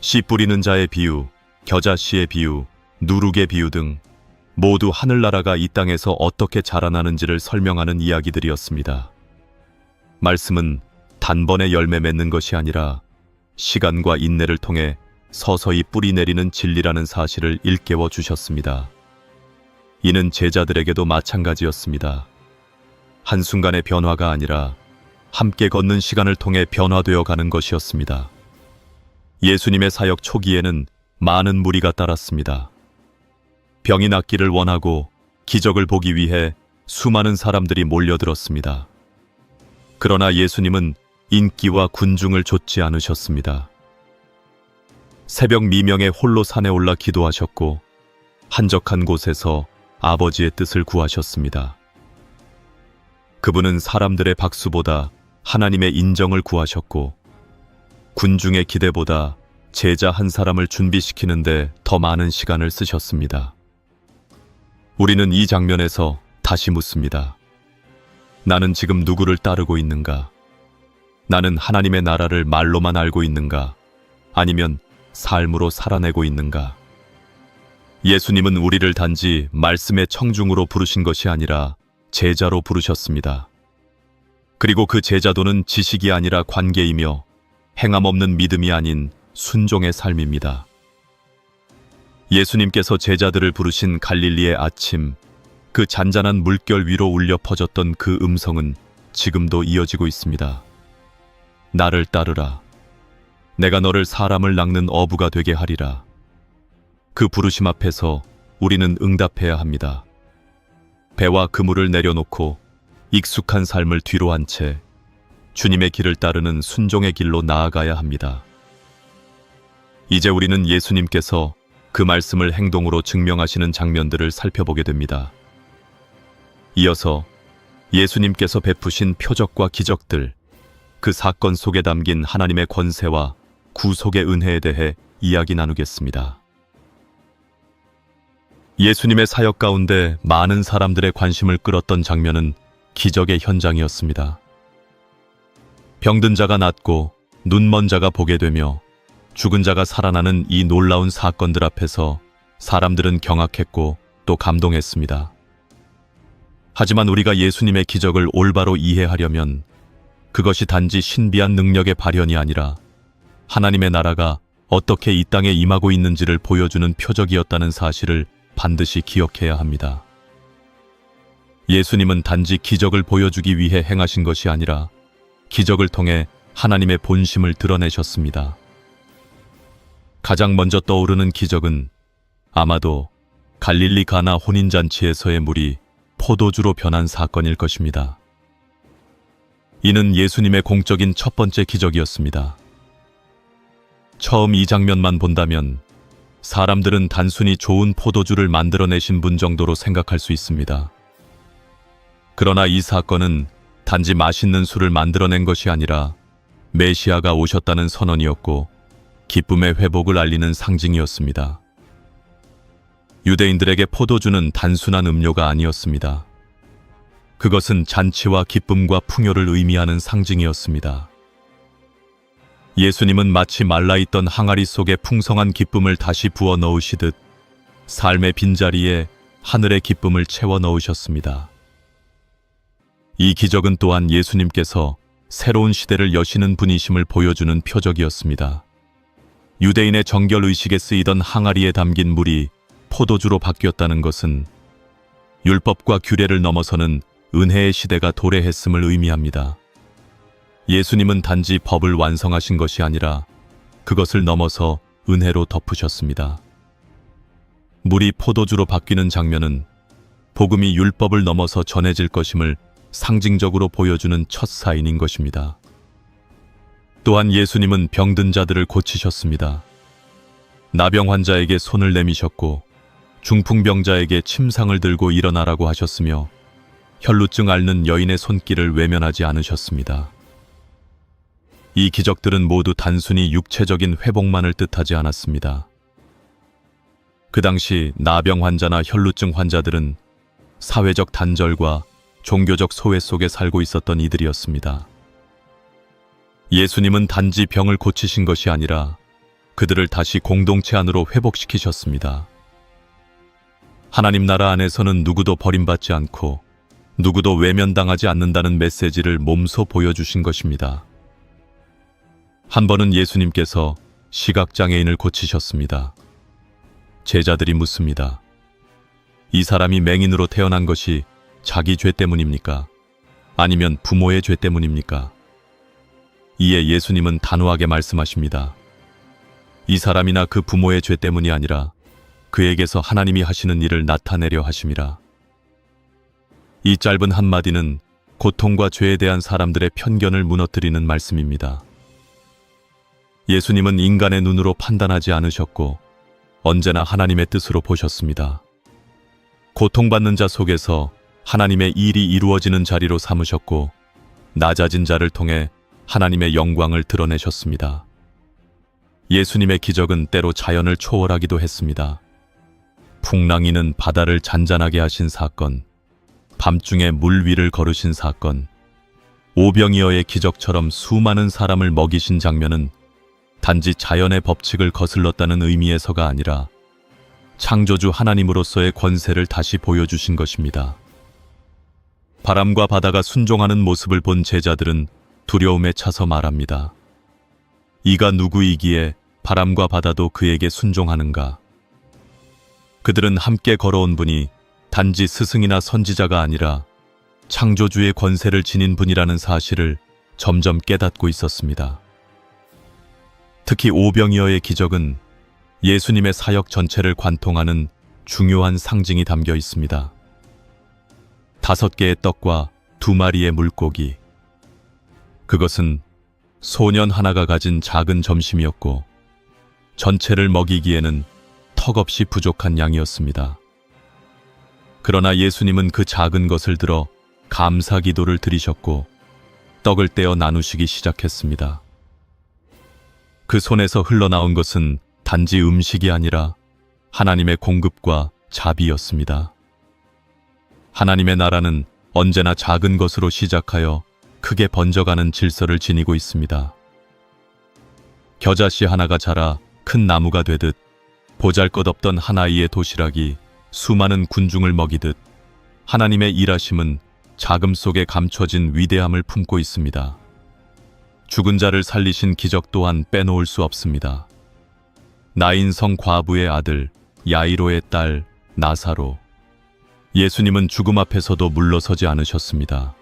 Speaker 1: 씨 뿌리는 자의 비유, 겨자씨의 비유, 누룩의 비유 등 모두 하늘나라가 이 땅에서 어떻게 자라나는지를 설명하는 이야기들이었습니다. 말씀은 단번에 열매 맺는 것이 아니라 시간과 인내를 통해 서서히 뿌리 내리는 진리라는 사실을 일깨워 주셨습니다. 이는 제자들에게도 마찬가지였습니다. 한순간의 변화가 아니라 함께 걷는 시간을 통해 변화되어 가는 것이었습니다. 예수님의 사역 초기에는 많은 무리가 따랐습니다. 병이 낫기를 원하고 기적을 보기 위해 수많은 사람들이 몰려들었습니다. 그러나 예수님은 인기와 군중을 좇지 않으셨습니다. 새벽 미명에 홀로 산에 올라 기도하셨고 한적한 곳에서 아버지의 뜻을 구하셨습니다. 그분은 사람들의 박수보다 하나님의 인정을 구하셨고 군중의 기대보다 제자 한 사람을 준비시키는데 더 많은 시간을 쓰셨습니다. 우리는 이 장면에서 다시 묻습니다. 나는 지금 누구를 따르고 있는가? 나는 하나님의 나라를 말로만 알고 있는가? 아니면 삶으로 살아내고 있는가? 예수님은 우리를 단지 말씀의 청중으로 부르신 것이 아니라 제자로 부르셨습니다. 그리고 그 제자도는 지식이 아니라 관계이며 행함 없는 믿음이 아닌 순종의 삶입니다. 예수님께서 제자들을 부르신 갈릴리의 아침, 그 잔잔한 물결 위로 울려 퍼졌던 그 음성은 지금도 이어지고 있습니다. 나를 따르라. 내가 너를 사람을 낚는 어부가 되게 하리라. 그 부르심 앞에서 우리는 응답해야 합니다. 배와 그물을 내려놓고 익숙한 삶을 뒤로 한 채 주님의 길을 따르는 순종의 길로 나아가야 합니다. 이제 우리는 예수님께서 그 말씀을 행동으로 증명하시는 장면들을 살펴보게 됩니다. 이어서 예수님께서 베푸신 표적과 기적들, 그 사건 속에 담긴 하나님의 권세와 구속의 은혜에 대해 이야기 나누겠습니다. 예수님의 사역 가운데 많은 사람들의 관심을 끌었던 장면은 기적의 현장이었습니다. 병든 자가 낫고 눈먼 자가 보게 되며 죽은 자가 살아나는 이 놀라운 사건들 앞에서 사람들은 경악했고 또 감동했습니다. 하지만 우리가 예수님의 기적을 올바로 이해하려면 그것이 단지 신비한 능력의 발현이 아니라 하나님의 나라가 어떻게 이 땅에 임하고 있는지를 보여주는 표적이었다는 사실을 반드시 기억해야 합니다. 예수님은 단지 기적을 보여주기 위해 행하신 것이 아니라 기적을 통해 하나님의 본심을 드러내셨습니다. 가장 먼저 떠오르는 기적은 아마도 갈릴리 가나 혼인잔치에서의 물이 포도주로 변한 사건일 것입니다. 이는 예수님의 공적인 첫 번째 기적이었습니다. 처음 이 장면만 본다면 사람들은 단순히 좋은 포도주를 만들어내신 분 정도로 생각할 수 있습니다. 그러나 이 사건은 단지 맛있는 술을 만들어낸 것이 아니라 메시아가 오셨다는 선언이었고 기쁨의 회복을 알리는 상징이었습니다. 유대인들에게 포도주는 단순한 음료가 아니었습니다. 그것은 잔치와 기쁨과 풍요를 의미하는 상징이었습니다. 예수님은 마치 말라있던 항아리 속에 풍성한 기쁨을 다시 부어 넣으시듯 삶의 빈자리에 하늘의 기쁨을 채워 넣으셨습니다. 이 기적은 또한 예수님께서 새로운 시대를 여시는 분이심을 보여주는 표적이었습니다. 유대인의 정결의식에 쓰이던 항아리에 담긴 물이 포도주로 바뀌었다는 것은 율법과 규례를 넘어서는 은혜의 시대가 도래했음을 의미합니다. 예수님은 단지 법을 완성하신 것이 아니라 그것을 넘어서 은혜로 덮으셨습니다. 물이 포도주로 바뀌는 장면은 복음이 율법을 넘어서 전해질 것임을 상징적으로 보여주는 첫 사인인 것입니다. 또한 예수님은 병든 자들을 고치셨습니다. 나병 환자에게 손을 내미셨고 중풍병자에게 침상을 들고 일어나라고 하셨으며 혈루증 앓는 여인의 손길을 외면하지 않으셨습니다. 이 기적들은 모두 단순히 육체적인 회복만을 뜻하지 않았습니다. 그 당시 나병 환자나 혈루증 환자들은 사회적 단절과 종교적 소외 속에 살고 있었던 이들이었습니다. 예수님은 단지 병을 고치신 것이 아니라 그들을 다시 공동체 안으로 회복시키셨습니다. 하나님 나라 안에서는 누구도 버림받지 않고 누구도 외면당하지 않는다는 메시지를 몸소 보여주신 것입니다. 한 번은 예수님께서 시각장애인을 고치셨습니다. 제자들이 묻습니다. 이 사람이 맹인으로 태어난 것이 자기 죄 때문입니까? 아니면 부모의 죄 때문입니까? 이에 예수님은 단호하게 말씀하십니다. 이 사람이나 그 부모의 죄 때문이 아니라 그에게서 하나님이 하시는 일을 나타내려 하심이라. 이 짧은 한마디는 고통과 죄에 대한 사람들의 편견을 무너뜨리는 말씀입니다. 예수님은 인간의 눈으로 판단하지 않으셨고 언제나 하나님의 뜻으로 보셨습니다. 고통받는 자 속에서 하나님의 일이 이루어지는 자리로 삼으셨고 낮아진 자를 통해 하나님의 영광을 드러내셨습니다. 예수님의 기적은 때로 자연을 초월하기도 했습니다. 풍랑이는 바다를 잔잔하게 하신 사건, 밤중에 물 위를 걸으신 사건, 오병이어의 기적처럼 수많은 사람을 먹이신 장면은 단지 자연의 법칙을 거슬렀다는 의미에서가 아니라 창조주 하나님으로서의 권세를 다시 보여주신 것입니다. 바람과 바다가 순종하는 모습을 본 제자들은 두려움에 차서 말합니다. 이가 누구이기에 바람과 바다도 그에게 순종하는가? 그들은 함께 걸어온 분이 단지 스승이나 선지자가 아니라 창조주의 권세를 지닌 분이라는 사실을 점점 깨닫고 있었습니다. 특히 오병이어의 기적은 예수님의 사역 전체를 관통하는 중요한 상징이 담겨 있습니다. 5개의 떡과 2마리의 물고기. 그것은 소년 하나가 가진 작은 점심이었고 전체를 먹이기에는 턱없이 부족한 양이었습니다. 그러나 예수님은 그 작은 것을 들어 감사 기도를 드리셨고 떡을 떼어 나누시기 시작했습니다. 그 손에서 흘러나온 것은 단지 음식이 아니라 하나님의 공급과 자비였습니다. 하나님의 나라는 언제나 작은 것으로 시작하여 크게 번져가는 질서를 지니고 있습니다. 겨자씨 하나가 자라 큰 나무가 되듯 보잘것없던 한 아이의 도시락이 수많은 군중을 먹이듯 하나님의 일하심은 자금 속에 감춰진 위대함을 품고 있습니다. 죽은 자를 살리신 기적 또한 빼놓을 수 없습니다. 나인성 과부의 아들 야이로의 딸 나사로. 예수님은 죽음 앞에서도 물러서지 않으셨습니다.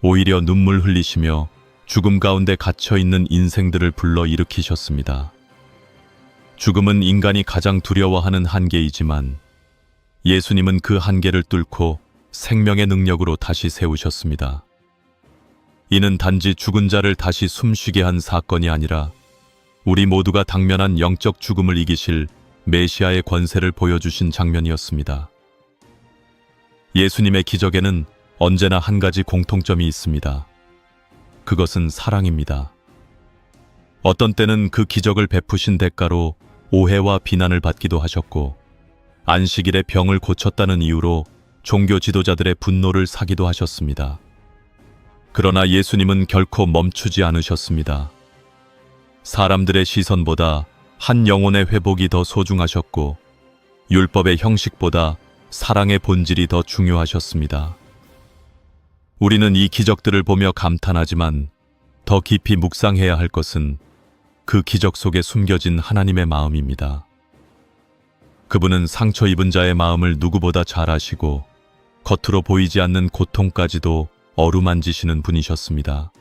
Speaker 1: 오히려 눈물 흘리시며 죽음 가운데 갇혀있는 인생들을 불러 일으키셨습니다. 죽음은 인간이 가장 두려워하는 한계이지만 예수님은 그 한계를 뚫고 생명의 능력으로 다시 세우셨습니다. 이는 단지 죽은 자를 다시 숨쉬게 한 사건이 아니라 우리 모두가 당면한 영적 죽음을 이기실 메시아의 권세를 보여주신 장면이었습니다. 예수님의 기적에는 언제나 한 가지 공통점이 있습니다. 그것은 사랑입니다. 어떤 때는 그 기적을 베푸신 대가로 오해와 비난을 받기도 하셨고, 안식일에 병을 고쳤다는 이유로 종교 지도자들의 분노를 사기도 하셨습니다. 그러나 예수님은 결코 멈추지 않으셨습니다. 사람들의 시선보다 한 영혼의 회복이 더 소중하셨고, 율법의 형식보다 사랑의 본질이 더 중요하셨습니다. 우리는 이 기적들을 보며 감탄하지만 더 깊이 묵상해야 할 것은 그 기적 속에 숨겨진 하나님의 마음입니다. 그분은 상처 입은 자의 마음을 누구보다 잘 아시고 겉으로 보이지 않는 고통까지도 어루만지시는 분이셨습니다.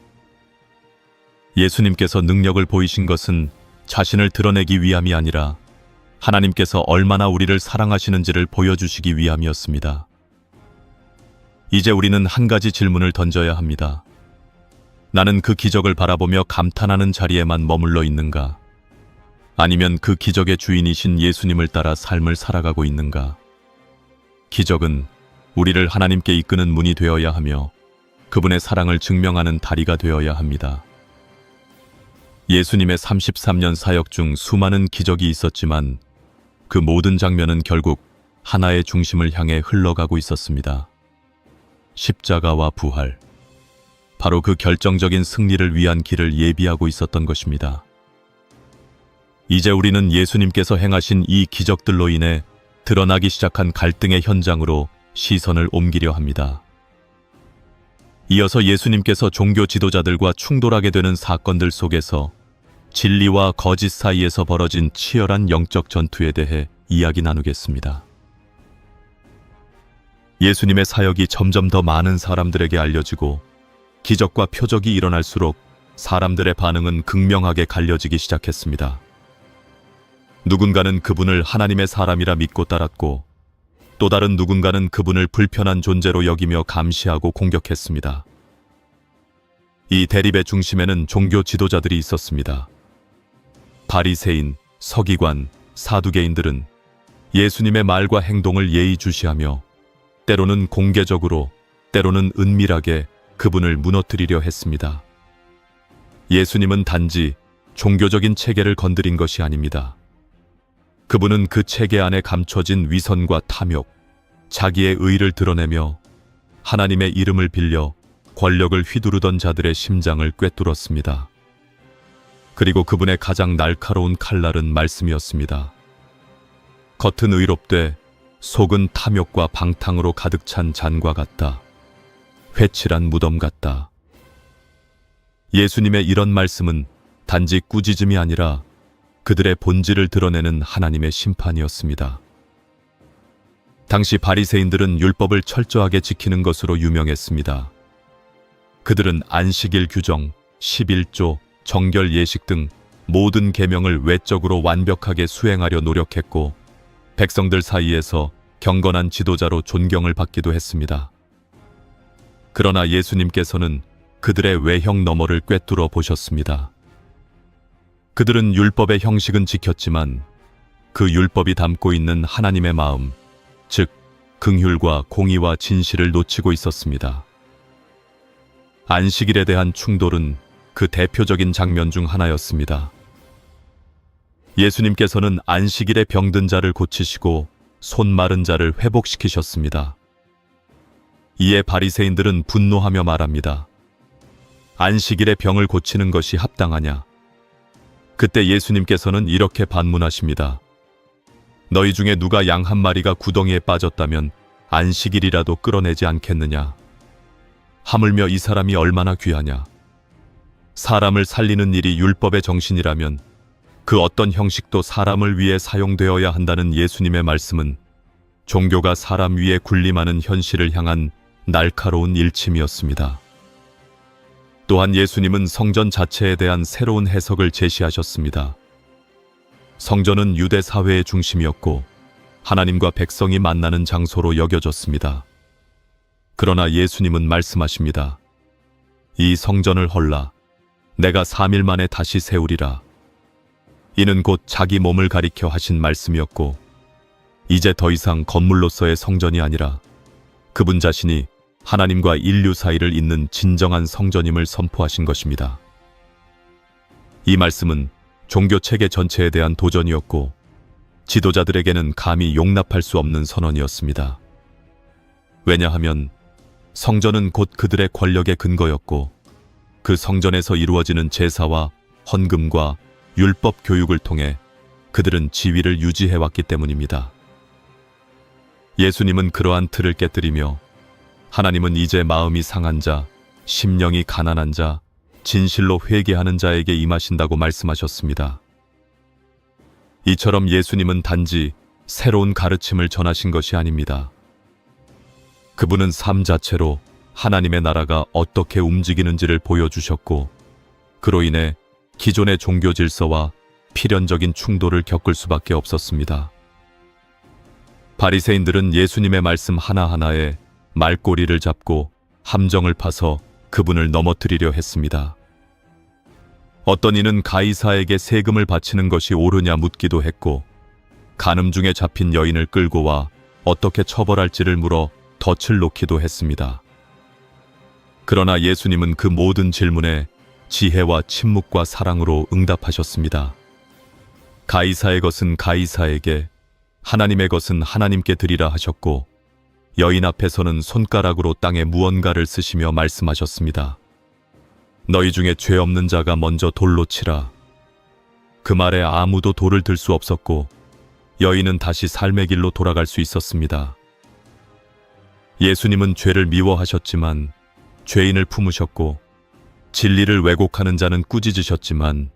Speaker 1: 예수님께서 능력을 보이신 것은 자신을 드러내기 위함이 아니라 하나님께서 얼마나 우리를 사랑하시는지를 보여주시기 위함이었습니다. 이제 우리는 한 가지 질문을 던져야 합니다. 나는 그 기적을 바라보며 감탄하는 자리에만 머물러 있는가? 아니면 그 기적의 주인이신 예수님을 따라 삶을 살아가고 있는가? 기적은 우리를 하나님께 이끄는 문이 되어야 하며 그분의 사랑을 증명하는 다리가 되어야 합니다. 예수님의 33년 사역 중 수많은 기적이 있었지만 그 모든 장면은 결국 하나의 중심을 향해 흘러가고 있었습니다. 십자가와 부활. 바로 그 결정적인 승리를 위한 길을 예비하고 있었던 것입니다. 이제 우리는 예수님께서 행하신 이 기적들로 인해 드러나기 시작한 갈등의 현장으로 시선을 옮기려 합니다. 이어서 예수님께서 종교 지도자들과 충돌하게 되는 사건들 속에서 진리와 거짓 사이에서 벌어진 치열한 영적 전투에 대해 이야기 나누겠습니다. 예수님의 사역이 점점 더 많은 사람들에게 알려지고 기적과 표적이 일어날수록 사람들의 반응은 극명하게 갈려지기 시작했습니다. 누군가는 그분을 하나님의 사람이라 믿고 따랐고 또 다른 누군가는 그분을 불편한 존재로 여기며 감시하고 공격했습니다. 이 대립의 중심에는 종교 지도자들이 있었습니다. 바리새인, 서기관, 사두개인들은 예수님의 말과 행동을 예의주시하며 때로는 공개적으로, 때로는 은밀하게 그분을 무너뜨리려 했습니다. 예수님은 단지 종교적인 체계를 건드린 것이 아닙니다. 그분은 그 체계 안에 감춰진 위선과 탐욕, 자기의 의를 드러내며 하나님의 이름을 빌려 권력을 휘두르던 자들의 심장을 꿰뚫었습니다. 그리고 그분의 가장 날카로운 칼날은 말씀이었습니다. 겉은 의롭되 속은 탐욕과 방탕으로 가득 찬 잔과 같다. 회칠한 무덤 같다. 예수님의 이런 말씀은 단지 꾸짖음이 아니라 그들의 본질을 드러내는 하나님의 심판이었습니다. 당시 바리새인들은 율법을 철저하게 지키는 것으로 유명했습니다. 그들은 안식일 규정, 11조, 정결 예식 등 모든 계명을 외적으로 완벽하게 수행하려 노력했고 백성들 사이에서 경건한 지도자로 존경을 받기도 했습니다. 그러나 예수님께서는 그들의 외형 너머를 꿰뚫어 보셨습니다. 그들은 율법의 형식은 지켰지만 그 율법이 담고 있는 하나님의 마음, 즉 긍휼과 공의와 진실을 놓치고 있었습니다. 안식일에 대한 충돌은 그 대표적인 장면 중 하나였습니다. 예수님께서는 안식일에 병든 자를 고치시고 손 마른 자를 회복시키셨습니다. 이에 바리새인들은 분노하며 말합니다. 안식일에 병을 고치는 것이 합당하냐? 그때 예수님께서는 이렇게 반문하십니다. 너희 중에 누가 양 한 마리가 구덩이에 빠졌다면 안식일이라도 끌어내지 않겠느냐? 하물며 이 사람이 얼마나 귀하냐? 사람을 살리는 일이 율법의 정신이라면 그 어떤 형식도 사람을 위해 사용되어야 한다는 예수님의 말씀은 종교가 사람 위에 군림하는 현실을 향한 날카로운 일침이었습니다. 또한 예수님은 성전 자체에 대한 새로운 해석을 제시하셨습니다. 성전은 유대 사회의 중심이었고 하나님과 백성이 만나는 장소로 여겨졌습니다. 그러나 예수님은 말씀하십니다. 이 성전을 헐라. 내가 3일 만에 다시 세우리라. 이는 곧 자기 몸을 가리켜 하신 말씀이었고 이제 더 이상 건물로서의 성전이 아니라 그분 자신이 하나님과 인류 사이를 잇는 진정한 성전임을 선포하신 것입니다. 이 말씀은 종교 체계 전체에 대한 도전이었고 지도자들에게는 감히 용납할 수 없는 선언이었습니다. 왜냐하면 성전은 곧 그들의 권력의 근거였고 그 성전에서 이루어지는 제사와 헌금과 율법 교육을 통해 그들은 지위를 유지해왔기 때문입니다. 예수님은 그러한 틀을 깨뜨리며 하나님은 이제 마음이 상한 자, 심령이 가난한 자, 진실로 회개하는 자에게 임하신다고 말씀하셨습니다. 이처럼 예수님은 단지 새로운 가르침을 전하신 것이 아닙니다. 그분은 삶 자체로 하나님의 나라가 어떻게 움직이는지를 보여주셨고 그로 인해 기존의 종교 질서와 필연적인 충돌을 겪을 수밖에 없었습니다. 바리새인들은 예수님의 말씀 하나하나에 말꼬리를 잡고 함정을 파서 그분을 넘어뜨리려 했습니다. 어떤 이는 가이사에게 세금을 바치는 것이 옳으냐 묻기도 했고 간음 중에 잡힌 여인을 끌고 와 어떻게 처벌할지를 물어 덫을 놓기도 했습니다. 그러나 예수님은 그 모든 질문에 지혜와 침묵과 사랑으로 응답하셨습니다. 가이사의 것은 가이사에게, 하나님의 것은 하나님께 드리라 하셨고 여인 앞에서는 손가락으로 땅에 무언가를 쓰시며 말씀하셨습니다. 너희 중에 죄 없는 자가 먼저 돌로 치라. 그 말에 아무도 돌을 들 수 없었고 여인은 다시 삶의 길로 돌아갈 수 있었습니다. 예수님은 죄를 미워하셨지만 죄인을 품으셨고 진리를 왜곡하는 자는 꾸짖으셨지만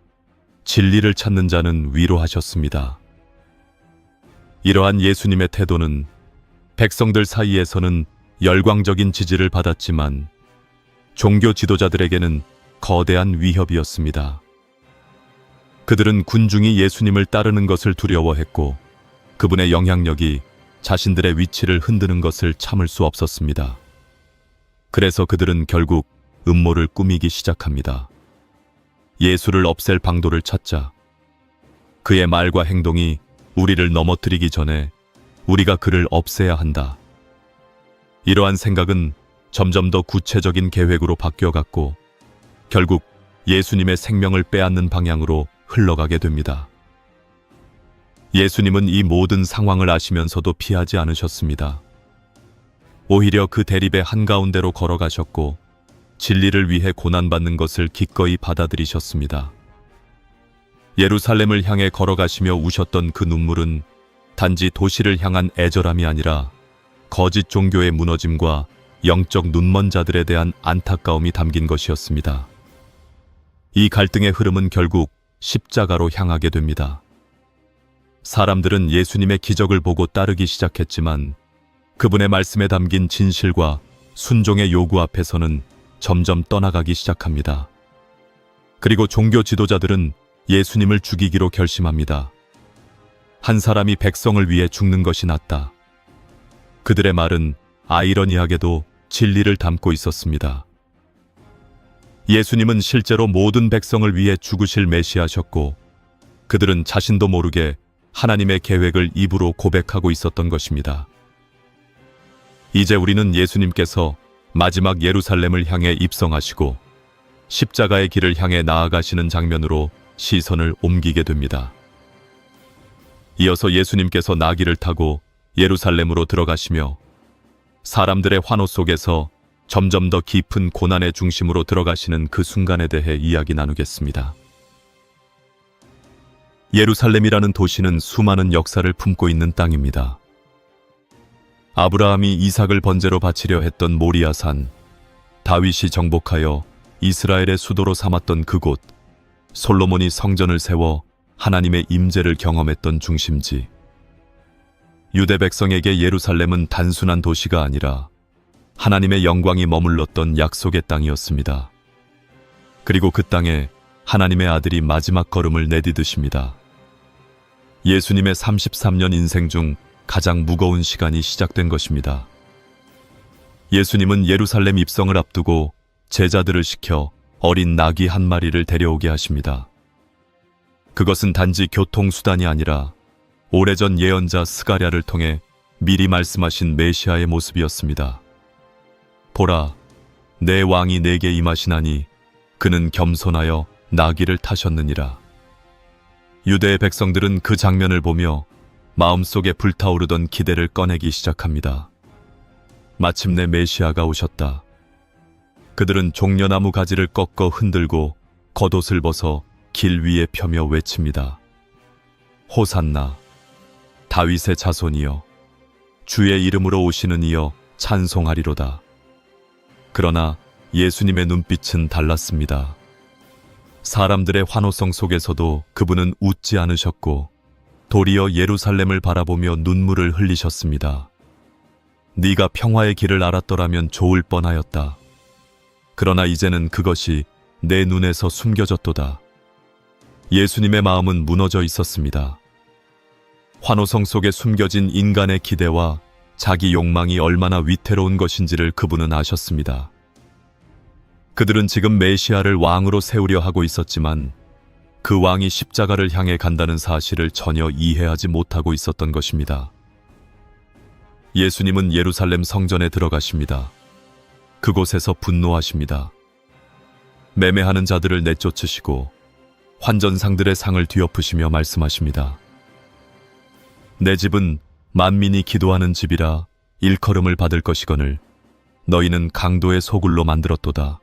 Speaker 1: 진리를 찾는 자는 위로하셨습니다. 이러한 예수님의 태도는 백성들 사이에서는 열광적인 지지를 받았지만 종교 지도자들에게는 거대한 위협이었습니다. 그들은 군중이 예수님을 따르는 것을 두려워했고 그분의 영향력이 자신들의 위치를 흔드는 것을 참을 수 없었습니다. 그래서 그들은 결국 음모를 꾸미기 시작합니다. 예수를 없앨 방도를 찾자. 그의 말과 행동이 우리를 넘어뜨리기 전에 우리가 그를 없애야 한다. 이러한 생각은 점점 더 구체적인 계획으로 바뀌어갔고 결국 예수님의 생명을 빼앗는 방향으로 흘러가게 됩니다. 예수님은 이 모든 상황을 아시면서도 피하지 않으셨습니다. 오히려 그 대립의 한가운데로 걸어가셨고 진리를 위해 고난받는 것을 기꺼이 받아들이셨습니다. 예루살렘을 향해 걸어가시며 우셨던 그 눈물은 단지 도시를 향한 애절함이 아니라 거짓 종교의 무너짐과 영적 눈먼 자들에 대한 안타까움이 담긴 것이었습니다. 이 갈등의 흐름은 결국 십자가로 향하게 됩니다. 사람들은 예수님의 기적을 보고 따르기 시작했지만 그분의 말씀에 담긴 진실과 순종의 요구 앞에서는 점점 떠나가기 시작합니다. 그리고 종교 지도자들은 예수님을 죽이기로 결심합니다. 한 사람이 백성을 위해 죽는 것이 낫다. 그들의 말은 아이러니하게도 진리를 담고 있었습니다. 예수님은 실제로 모든 백성을 위해 죽으실 메시아셨고 그들은 자신도 모르게 하나님의 계획을 입으로 고백하고 있었던 것입니다. 이제 우리는 예수님께서 마지막 예루살렘을 향해 입성하시고 십자가의 길을 향해 나아가시는 장면으로 시선을 옮기게 됩니다. 이어서 예수님께서 나귀를 타고 예루살렘으로 들어가시며 사람들의 환호 속에서 점점 더 깊은 고난의 중심으로 들어가시는 그 순간에 대해 이야기 나누겠습니다. 예루살렘이라는 도시는 수많은 역사를 품고 있는 땅입니다. 아브라함이 이삭을 번제로 바치려 했던 모리아산, 다윗이 정복하여 이스라엘의 수도로 삼았던 그곳, 솔로몬이 성전을 세워 하나님의 임재를 경험했던 중심지. 유대 백성에게 예루살렘은 단순한 도시가 아니라 하나님의 영광이 머물렀던 약속의 땅이었습니다. 그리고 그 땅에 하나님의 아들이 마지막 걸음을 내디디십니다. 예수님의 33년 인생 중 가장 무거운 시간이 시작된 것입니다. 예수님은 예루살렘 입성을 앞두고 제자들을 시켜 어린 나귀 한 마리를 데려오게 하십니다. 그것은 단지 교통수단이 아니라 오래전 예언자 스가랴를 통해 미리 말씀하신 메시아의 모습이었습니다. 보라, 내 왕이 내게 임하시나니 그는 겸손하여 나귀를 타셨느니라. 유대의 백성들은 그 장면을 보며 마음속에 불타오르던 기대를 꺼내기 시작합니다. 마침내 메시아가 오셨다. 그들은 종려나무 가지를 꺾어 흔들고 겉옷을 벗어 길 위에 펴며 외칩니다. 호산나, 다윗의 자손이여, 주의 이름으로 오시는 이여 찬송하리로다. 그러나 예수님의 눈빛은 달랐습니다. 사람들의 환호성 속에서도 그분은 웃지 않으셨고 도리어 예루살렘을 바라보며 눈물을 흘리셨습니다. 네가 평화의 길을 알았더라면 좋을 뻔하였다. 그러나 이제는 그것이 내 눈에서 숨겨졌도다. 예수님의 마음은 무너져 있었습니다. 환호성 속에 숨겨진 인간의 기대와 자기 욕망이 얼마나 위태로운 것인지를 그분은 아셨습니다. 그들은 지금 메시아를 왕으로 세우려 하고 있었지만 그 왕이 십자가를 향해 간다는 사실을 전혀 이해하지 못하고 있었던 것입니다. 예수님은 예루살렘 성전에 들어가십니다. 그곳에서 분노하십니다. 매매하는 자들을 내쫓으시고 환전상들의 상을 뒤엎으시며 말씀하십니다. 내 집은 만민이 기도하는 집이라 일컬음을 받을 것이거늘 너희는 강도의 소굴로 만들었도다.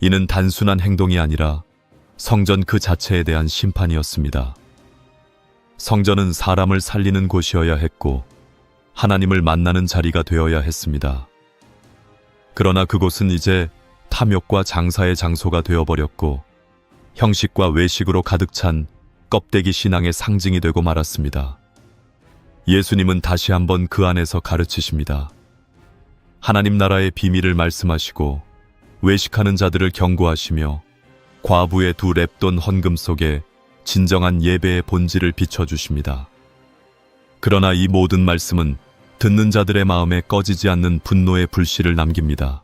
Speaker 1: 이는 단순한 행동이 아니라 성전 그 자체에 대한 심판이었습니다. 성전은 사람을 살리는 곳이어야 했고 하나님을 만나는 자리가 되어야 했습니다. 그러나 그곳은 이제 탐욕과 장사의 장소가 되어버렸고 형식과 외식으로 가득 찬 껍데기 신앙의 상징이 되고 말았습니다. 예수님은 다시 한번 그 안에서 가르치십니다. 하나님 나라의 비밀을 말씀하시고 외식하는 자들을 경고하시며 과부의 두 랩돈 헌금 속에 진정한 예배의 본질을 비춰주십니다. 그러나 이 모든 말씀은 듣는 자들의 마음에 꺼지지 않는 분노의 불씨를 남깁니다.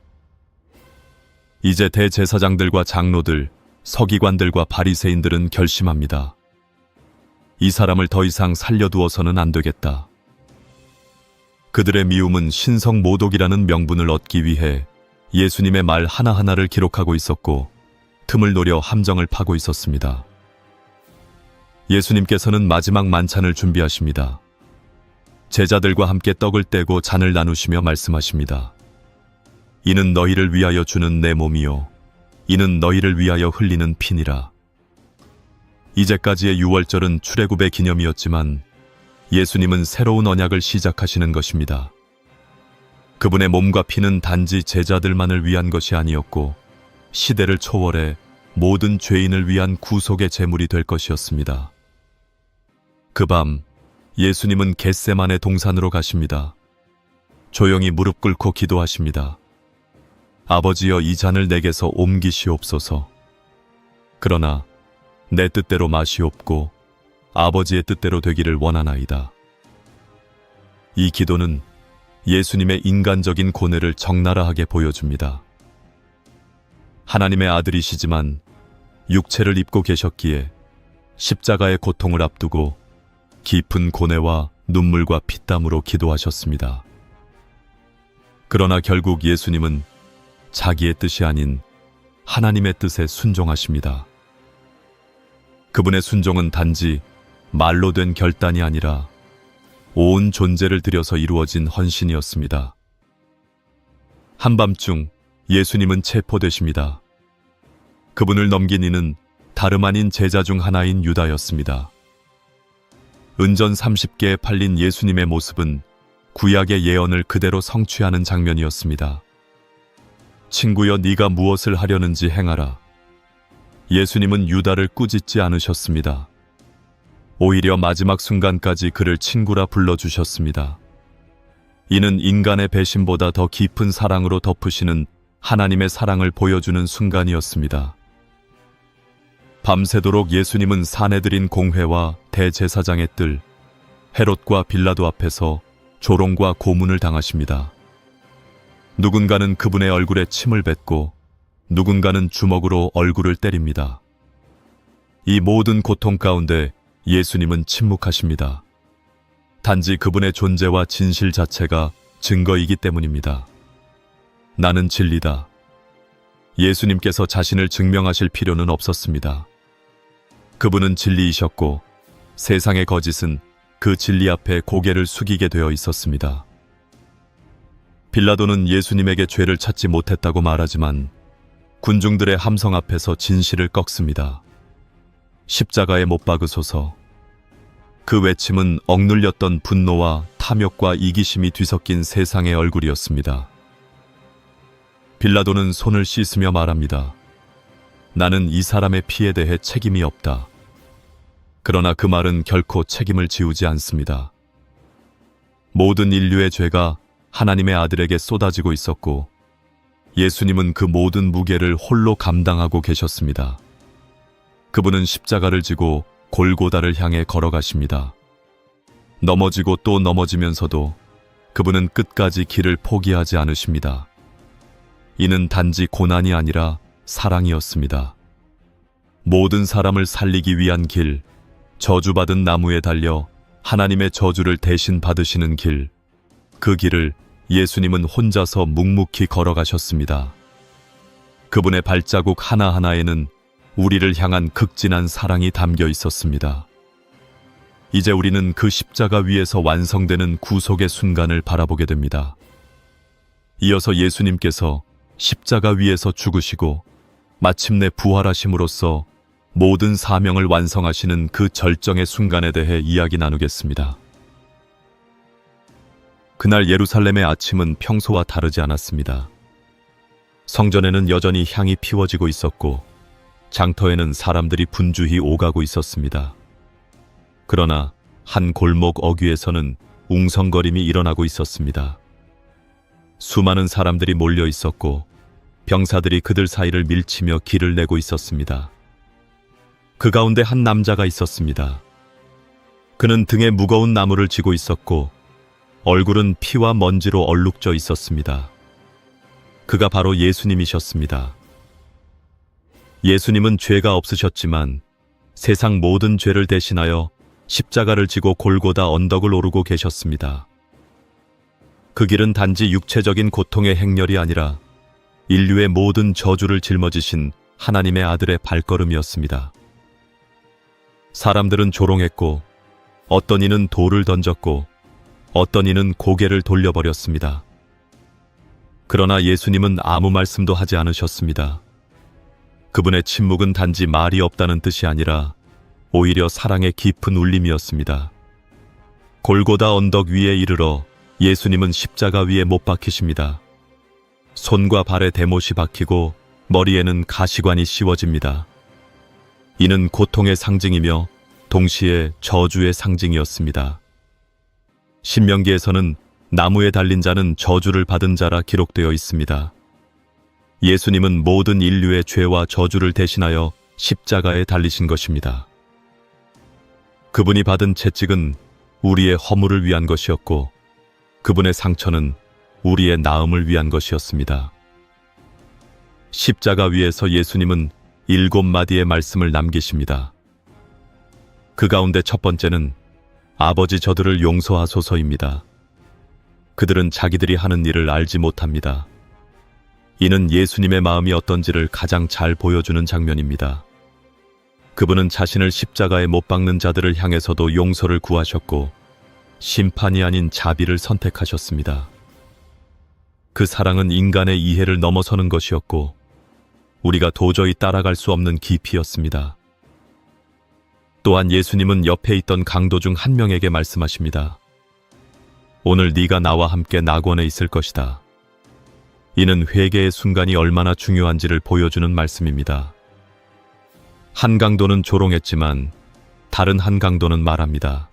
Speaker 1: 이제 대제사장들과 장로들, 서기관들과 바리새인들은 결심합니다. 이 사람을 더 이상 살려두어서는 안 되겠다. 그들의 미움은 신성 모독이라는 명분을 얻기 위해 예수님의 말 하나하나를 기록하고 있었고 틈을 노려 함정을 파고 있었습니다. 예수님께서는 마지막 만찬을 준비하십니다. 제자들과 함께 떡을 떼고 잔을 나누시며 말씀하십니다. 이는 너희를 위하여 주는 내 몸이요 이는 너희를 위하여 흘리는 피니라. 이제까지의 유월절은 출애굽의 기념이었지만 예수님은 새로운 언약을 시작하시는 것입니다. 그분의 몸과 피는 단지 제자들만을 위한 것이 아니었고 시대를 초월해 모든 죄인을 위한 구속의 제물이 될 것이었습니다. 그 밤 예수님은 겟세마네 동산으로 가십니다. 조용히 무릎 꿇고 기도하십니다. 아버지여 이 잔을 내게서 옮기시옵소서. 그러나 내 뜻대로 마시옵고 아버지의 뜻대로 되기를 원하나이다. 이 기도는 예수님의 인간적인 고뇌를 적나라하게 보여줍니다. 하나님의 아들이시지만 육체를 입고 계셨기에 십자가의 고통을 앞두고 깊은 고뇌와 눈물과 피땀으로 기도하셨습니다. 그러나 결국 예수님은 자기의 뜻이 아닌 하나님의 뜻에 순종하십니다. 그분의 순종은 단지 말로 된 결단이 아니라 온 존재를 들여서 이루어진 헌신이었습니다. 한밤중 예수님은 체포되십니다. 그분을 넘긴 이는 다름 아닌 제자 중 하나인 유다였습니다. 은전 30개에 팔린 예수님의 모습은 구약의 예언을 그대로 성취하는 장면이었습니다. 친구여 네가 무엇을 하려는지 행하라. 예수님은 유다를 꾸짖지 않으셨습니다. 오히려 마지막 순간까지 그를 친구라 불러주셨습니다. 이는 인간의 배신보다 더 깊은 사랑으로 덮으시는 하나님의 사랑을 보여주는 순간이었습니다. 밤새도록 예수님은 사내들인 공회와 대제사장의 뜰, 헤롯과 빌라도 앞에서 조롱과 고문을 당하십니다. 누군가는 그분의 얼굴에 침을 뱉고 누군가는 주먹으로 얼굴을 때립니다. 이 모든 고통 가운데 예수님은 침묵하십니다. 단지 그분의 존재와 진실 자체가 증거이기 때문입니다. 나는 진리다. 예수님께서 자신을 증명하실 필요는 없었습니다. 그분은 진리이셨고 세상의 거짓은 그 진리 앞에 고개를 숙이게 되어 있었습니다. 빌라도는 예수님에게 죄를 찾지 못했다고 말하지만 군중들의 함성 앞에서 진실을 꺾습니다. 십자가에 못 박으소서. 그 외침은 억눌렸던 분노와 탐욕과 이기심이 뒤섞인 세상의 얼굴이었습니다. 빌라도는 손을 씻으며 말합니다. 나는 이 사람의 피에 대해 책임이 없다. 그러나 그 말은 결코 책임을 지우지 않습니다. 모든 인류의 죄가 하나님의 아들에게 쏟아지고 있었고 예수님은 그 모든 무게를 홀로 감당하고 계셨습니다. 그분은 십자가를 지고 골고다를 향해 걸어가십니다. 넘어지고 또 넘어지면서도 그분은 끝까지 길을 포기하지 않으십니다. 이는 단지 고난이 아니라 사랑이었습니다. 모든 사람을 살리기 위한 길, 저주받은 나무에 달려 하나님의 저주를 대신 받으시는 길, 그 길을 예수님은 혼자서 묵묵히 걸어가셨습니다. 그분의 발자국 하나하나에는 우리를 향한 극진한 사랑이 담겨 있었습니다. 이제 우리는 그 십자가 위에서 완성되는 구속의 순간을 바라보게 됩니다. 이어서 예수님께서 십자가 위에서 죽으시고 마침내 부활하심으로써 모든 사명을 완성하시는 그 절정의 순간에 대해 이야기 나누겠습니다. 그날 예루살렘의 아침은 평소와 다르지 않았습니다. 성전에는 여전히 향이 피워지고 있었고 장터에는 사람들이 분주히 오가고 있었습니다. 그러나 한 골목 어귀에서는 웅성거림이 일어나고 있었습니다. 수많은 사람들이 몰려 있었고 병사들이 그들 사이를 밀치며 길을 내고 있었습니다. 그 가운데 한 남자가 있었습니다. 그는 등에 무거운 나무를 지고 있었고 얼굴은 피와 먼지로 얼룩져 있었습니다. 그가 바로 예수님이셨습니다. 예수님은 죄가 없으셨지만 세상 모든 죄를 대신하여 십자가를 지고 골고다 언덕을 오르고 계셨습니다. 그 길은 단지 육체적인 고통의 행렬이 아니라 인류의 모든 저주를 짊어지신 하나님의 아들의 발걸음이었습니다. 사람들은 조롱했고 어떤 이는 돌을 던졌고 어떤 이는 고개를 돌려버렸습니다. 그러나 예수님은 아무 말씀도 하지 않으셨습니다. 그분의 침묵은 단지 말이 없다는 뜻이 아니라 오히려 사랑의 깊은 울림이었습니다. 골고다 언덕 위에 이르러 예수님은 십자가 위에 못 박히십니다. 손과 발에 대못이 박히고 머리에는 가시관이 씌워집니다. 이는 고통의 상징이며 동시에 저주의 상징이었습니다. 신명기에서는 나무에 달린 자는 저주를 받은 자라 기록되어 있습니다. 예수님은 모든 인류의 죄와 저주를 대신하여 십자가에 달리신 것입니다. 그분이 받은 채찍은 우리의 허물을 위한 것이었고 그분의 상처는 우리의 나음을 위한 것이었습니다. 십자가 위에서 예수님은 7마디의 말씀을 남기십니다. 그 가운데 첫 번째는 아버지 저들을 용서하소서입니다. 그들은 자기들이 하는 일을 알지 못합니다. 이는 예수님의 마음이 어떤지를 가장 잘 보여주는 장면입니다. 그분은 자신을 십자가에 못 박는 자들을 향해서도 용서를 구하셨고 심판이 아닌 자비를 선택하셨습니다. 그 사랑은 인간의 이해를 넘어서는 것이었고 우리가 도저히 따라갈 수 없는 깊이였습니다. 또한 예수님은 옆에 있던 강도 중 한 명에게 말씀하십니다. 오늘 네가 나와 함께 낙원에 있을 것이다. 이는 회개의 순간이 얼마나 중요한지를 보여주는 말씀입니다. 한 강도는 조롱했지만 다른 한 강도는 말합니다.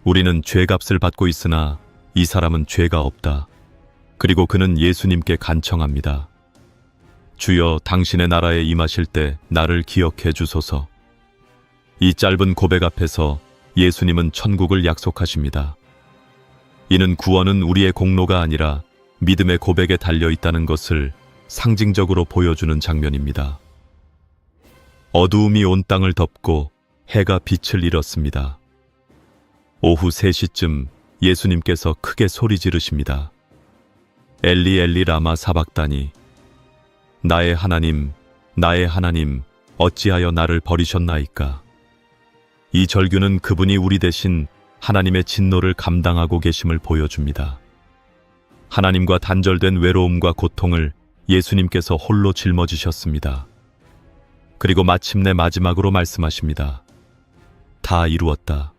Speaker 1: 우리는 죄값을 받고 있으나 이 사람은 죄가 없다. 그리고 그는 예수님께 간청합니다. 주여, 당신의 나라에 임하실 때 나를 기억해 주소서. 이 짧은 고백 앞에서 예수님은 천국을 약속하십니다. 이는 구원은 우리의 공로가 아니라 믿음의 고백에 달려 있다는 것을 상징적으로 보여주는 장면입니다. 어두움이 온 땅을 덮고 해가 빛을 잃었습니다. 오후 3시쯤 예수님께서 크게 소리 지르십니다. 엘리 엘리 라마 사박다니, 나의 하나님, 나의 하나님, 어찌하여 나를 버리셨나이까. 이 절규는 그분이 우리 대신 하나님의 진노를 감당하고 계심을 보여줍니다. 하나님과 단절된 외로움과 고통을 예수님께서 홀로 짊어지셨습니다. 그리고 마침내 마지막으로 말씀하십니다. 다 이루었다.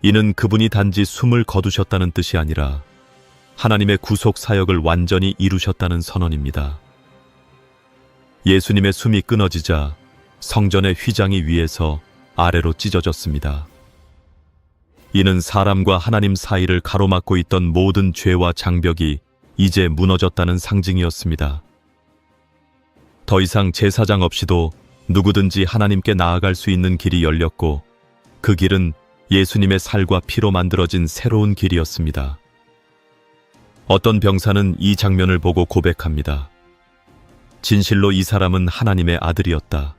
Speaker 1: 이는 그분이 단지 숨을 거두셨다는 뜻이 아니라 하나님의 구속 사역을 완전히 이루셨다는 선언입니다. 예수님의 숨이 끊어지자 성전의 휘장이 위에서 아래로 찢어졌습니다. 이는 사람과 하나님 사이를 가로막고 있던 모든 죄와 장벽이 이제 무너졌다는 상징이었습니다. 더 이상 제사장 없이도 누구든지 하나님께 나아갈 수 있는 길이 열렸고, 그 길은 예수님의 살과 피로 만들어진 새로운 길이었습니다. 어떤 병사는 이 장면을 보고 고백합니다. 진실로 이 사람은 하나님의 아들이었다.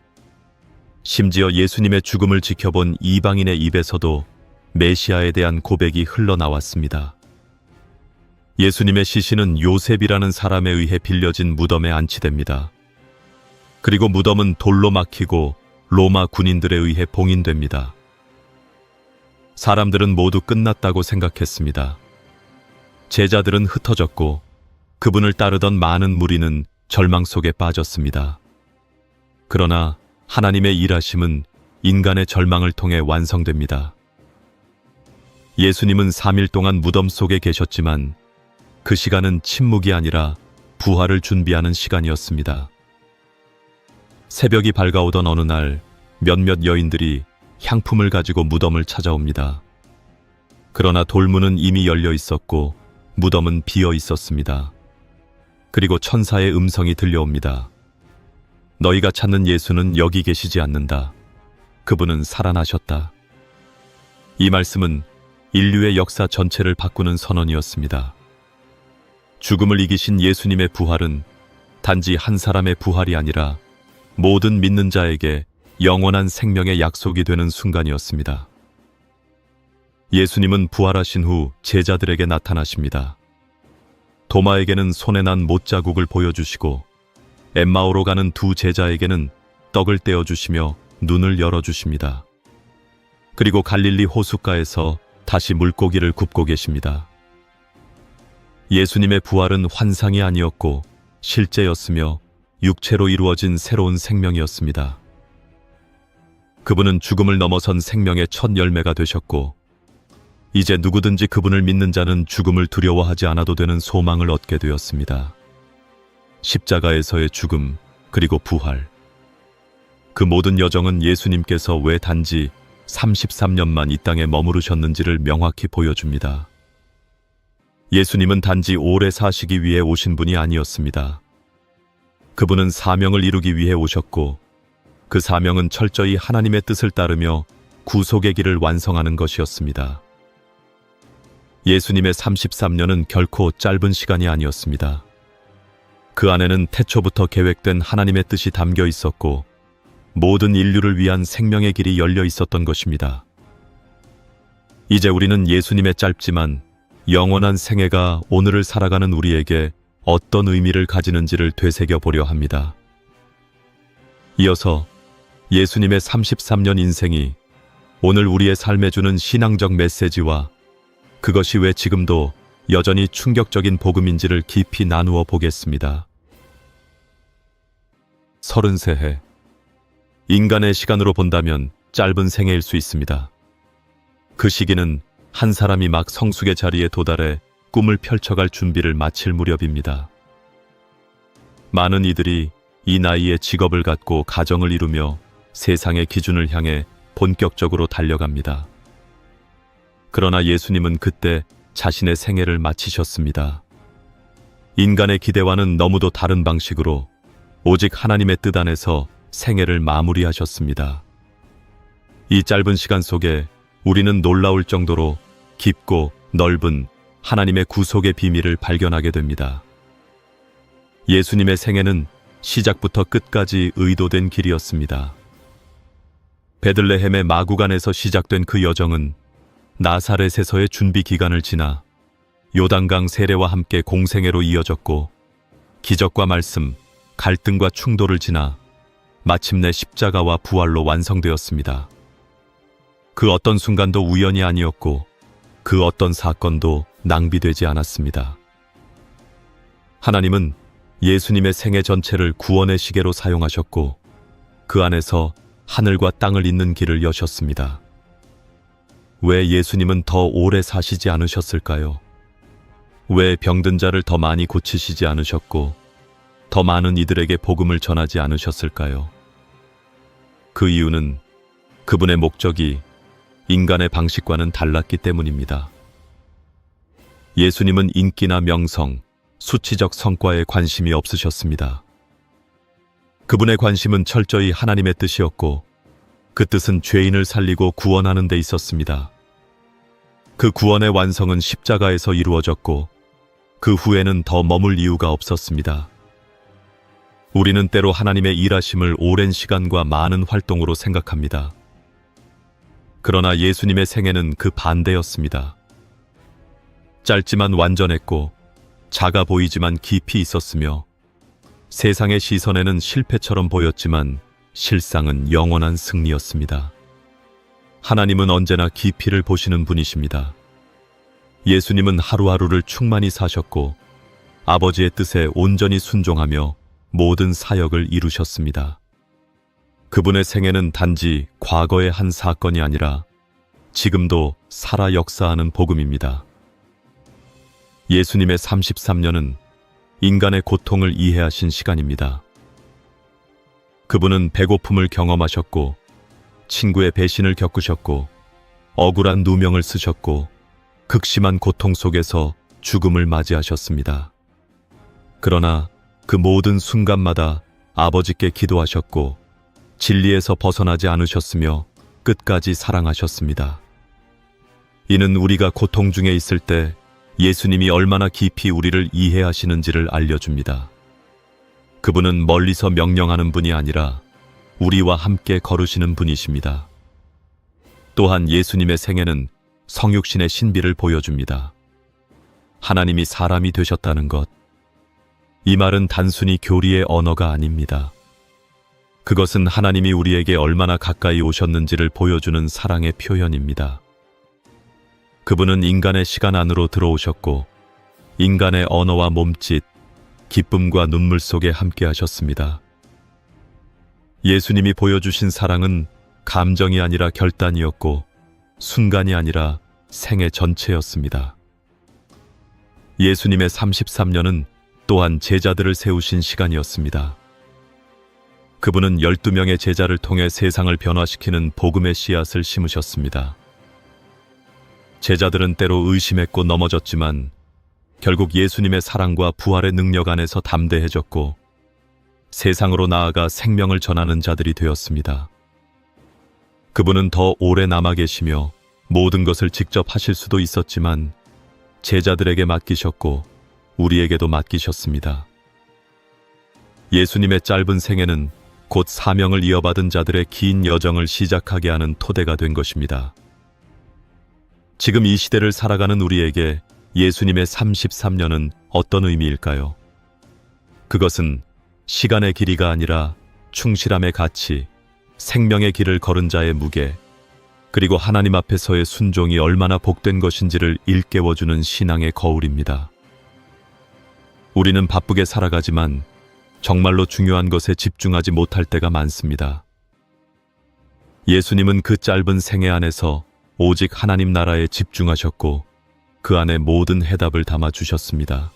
Speaker 1: 심지어 예수님의 죽음을 지켜본 이방인의 입에서도 메시아에 대한 고백이 흘러나왔습니다. 예수님의 시신은 요셉이라는 사람에 의해 빌려진 무덤에 안치됩니다. 그리고 무덤은 돌로 막히고 로마 군인들에 의해 봉인됩니다. 사람들은 모두 끝났다고 생각했습니다. 제자들은 흩어졌고 그분을 따르던 많은 무리는 절망 속에 빠졌습니다. 그러나 하나님의 일하심은 인간의 절망을 통해 완성됩니다. 예수님은 3일 동안 무덤 속에 계셨지만 그 시간은 침묵이 아니라 부활을 준비하는 시간이었습니다. 새벽이 밝아오던 어느 날 몇몇 여인들이 향품을 가지고 무덤을 찾아옵니다. 그러나 돌문은 이미 열려 있었고 무덤은 비어 있었습니다. 그리고 천사의 음성이 들려옵니다. 너희가 찾는 예수는 여기 계시지 않는다. 그분은 살아나셨다. 이 말씀은 인류의 역사 전체를 바꾸는 선언이었습니다. 죽음을 이기신 예수님의 부활은 단지 한 사람의 부활이 아니라 모든 믿는 자에게 영원한 생명의 약속이 되는 순간이었습니다. 예수님은 부활하신 후 제자들에게 나타나십니다. 도마에게는 손에 난 못자국을 보여주시고 엠마오로 가는 두 제자에게는 떡을 떼어주시며 눈을 열어주십니다. 그리고 갈릴리 호숫가에서 다시 물고기를 굽고 계십니다. 예수님의 부활은 환상이 아니었고 실제였으며 육체로 이루어진 새로운 생명이었습니다. 그분은 죽음을 넘어선 생명의 첫 열매가 되셨고 이제 누구든지 그분을 믿는 자는 죽음을 두려워하지 않아도 되는 소망을 얻게 되었습니다. 십자가에서의 죽음, 그리고 부활. 그 모든 여정은 예수님께서 왜 단지 33년만 이 땅에 머무르셨는지를 명확히 보여줍니다. 예수님은 단지 오래 사시기 위해 오신 분이 아니었습니다. 그분은 사명을 이루기 위해 오셨고 그 사명은 철저히 하나님의 뜻을 따르며 구속의 길을 완성하는 것이었습니다. 예수님의 33년은 결코 짧은 시간이 아니었습니다. 그 안에는 태초부터 계획된 하나님의 뜻이 담겨 있었고 모든 인류를 위한 생명의 길이 열려 있었던 것입니다. 이제 우리는 예수님의 짧지만 영원한 생애가 오늘을 살아가는 우리에게 어떤 의미를 가지는지를 되새겨 보려 합니다. 이어서 예수님의 33년 인생이 오늘 우리의 삶에 주는 신앙적 메시지와 그것이 왜 지금도 여전히 충격적인 복음인지를 깊이 나누어 보겠습니다. 33해. 인간의 시간으로 본다면 짧은 생애일 수 있습니다. 그 시기는 한 사람이 막 성숙의 자리에 도달해 꿈을 펼쳐갈 준비를 마칠 무렵입니다. 많은 이들이 이 나이에 직업을 갖고 가정을 이루며 세상의 기준을 향해 본격적으로 달려갑니다. 그러나 예수님은 그때 자신의 생애를 마치셨습니다. 인간의 기대와는 너무도 다른 방식으로 오직 하나님의 뜻 안에서 생애를 마무리하셨습니다. 이 짧은 시간 속에 우리는 놀라울 정도로 깊고 넓은 하나님의 구속의 비밀을 발견하게 됩니다. 예수님의 생애는 시작부터 끝까지 의도된 길이었습니다. 베들레헴의 마구간에서 시작된 그 여정은 나사렛에서의 준비 기간을 지나 요단강 세례와 함께 공생애로 이어졌고, 기적과 말씀, 갈등과 충돌을 지나 마침내 십자가와 부활로 완성되었습니다. 그 어떤 순간도 우연이 아니었고, 그 어떤 사건도 낭비되지 않았습니다. 하나님은 예수님의 생애 전체를 구원의 시계로 사용하셨고, 그 안에서 하늘과 땅을 잇는 길을 여셨습니다. 왜 예수님은 더 오래 사시지 않으셨을까요? 왜 병든 자를 더 많이 고치시지 않으셨고, 더 많은 이들에게 복음을 전하지 않으셨을까요? 그 이유는 그분의 목적이 인간의 방식과는 달랐기 때문입니다. 예수님은 인기나 명성, 수치적 성과에 관심이 없으셨습니다. 그분의 관심은 철저히 하나님의 뜻이었고, 그 뜻은 죄인을 살리고 구원하는 데 있었습니다. 그 구원의 완성은 십자가에서 이루어졌고, 그 후에는 더 머물 이유가 없었습니다. 우리는 때로 하나님의 일하심을 오랜 시간과 많은 활동으로 생각합니다. 그러나 예수님의 생애는 그 반대였습니다. 짧지만 완전했고, 작아 보이지만 깊이 있었으며, 세상의 시선에는 실패처럼 보였지만 실상은 영원한 승리였습니다. 하나님은 언제나 깊이를 보시는 분이십니다. 예수님은 하루하루를 충만히 사셨고, 아버지의 뜻에 온전히 순종하며 모든 사역을 이루셨습니다. 그분의 생애는 단지 과거의 한 사건이 아니라 지금도 살아 역사하는 복음입니다. 예수님의 33년은 인간의 고통을 이해하신 시간입니다. 그분은 배고픔을 경험하셨고, 친구의 배신을 겪으셨고, 억울한 누명을 쓰셨고, 극심한 고통 속에서 죽음을 맞이하셨습니다. 그러나 그 모든 순간마다 아버지께 기도하셨고, 진리에서 벗어나지 않으셨으며 끝까지 사랑하셨습니다. 이는 우리가 고통 중에 있을 때 예수님이 얼마나 깊이 우리를 이해하시는지를 알려줍니다. 그분은 멀리서 명령하는 분이 아니라 우리와 함께 걸으시는 분이십니다. 또한 예수님의 생애는 성육신의 신비를 보여줍니다. 하나님이 사람이 되셨다는 것. 이 말은 단순히 교리의 언어가 아닙니다. 그것은 하나님이 우리에게 얼마나 가까이 오셨는지를 보여주는 사랑의 표현입니다. 그분은 인간의 시간 안으로 들어오셨고, 인간의 언어와 몸짓, 기쁨과 눈물 속에 함께 하셨습니다. 예수님이 보여주신 사랑은 감정이 아니라 결단이었고, 순간이 아니라 생애 전체였습니다. 예수님의 33년은 또한 제자들을 세우신 시간이었습니다. 그분은 12명의 제자를 통해 세상을 변화시키는 복음의 씨앗을 심으셨습니다. 제자들은 때로 의심했고 넘어졌지만 결국 예수님의 사랑과 부활의 능력 안에서 담대해졌고, 세상으로 나아가 생명을 전하는 자들이 되었습니다. 그분은 더 오래 남아 계시며 모든 것을 직접 하실 수도 있었지만 제자들에게 맡기셨고 우리에게도 맡기셨습니다. 예수님의 짧은 생애는 곧 사명을 이어받은 자들의 긴 여정을 시작하게 하는 토대가 된 것입니다. 지금 이 시대를 살아가는 우리에게 예수님의 33년은 어떤 의미일까요? 그것은 시간의 길이가 아니라 충실함의 가치, 생명의 길을 걸은 자의 무게, 그리고 하나님 앞에서의 순종이 얼마나 복된 것인지를 일깨워주는 신앙의 거울입니다. 우리는 바쁘게 살아가지만 정말로 중요한 것에 집중하지 못할 때가 많습니다. 예수님은 그 짧은 생애 안에서 오직 하나님 나라에 집중하셨고 그 안에 모든 해답을 담아주셨습니다.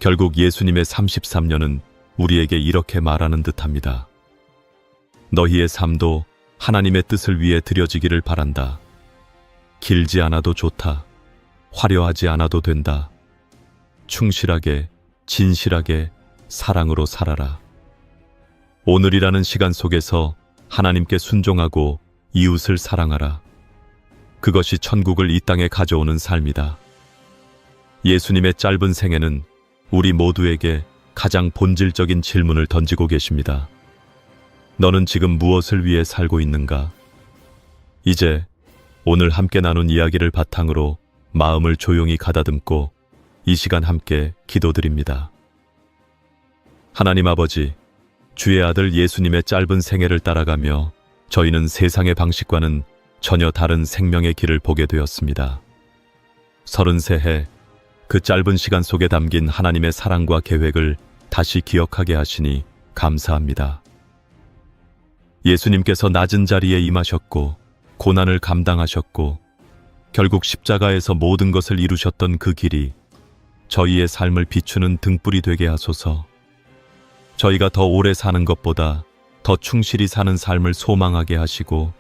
Speaker 1: 결국 예수님의 33년은 우리에게 이렇게 말하는 듯합니다. 너희의 삶도 하나님의 뜻을 위해 드려지기를 바란다. 길지 않아도 좋다. 화려하지 않아도 된다. 충실하게, 진실하게, 사랑으로 살아라. 오늘이라는 시간 속에서 하나님께 순종하고 이웃을 사랑하라. 그것이 천국을 이 땅에 가져오는 삶이다. 예수님의 짧은 생애는 우리 모두에게 가장 본질적인 질문을 던지고 계십니다. 너는 지금 무엇을 위해 살고 있는가? 이제 오늘 함께 나눈 이야기를 바탕으로 마음을 조용히 가다듬고 이 시간 함께 기도드립니다. 하나님 아버지, 주의 아들 예수님의 짧은 생애를 따라가며 저희는 세상의 방식과는 전혀 다른 생명의 길을 보게 되었습니다. 33해 그 짧은 시간 속에 담긴 하나님의 사랑과 계획을 다시 기억하게 하시니 감사합니다. 예수님께서 낮은 자리에 임하셨고 고난을 감당하셨고 결국 십자가에서 모든 것을 이루셨던 그 길이 저희의 삶을 비추는 등불이 되게 하소서. 저희가 더 오래 사는 것보다 더 충실히 사는 삶을 소망하게 하시고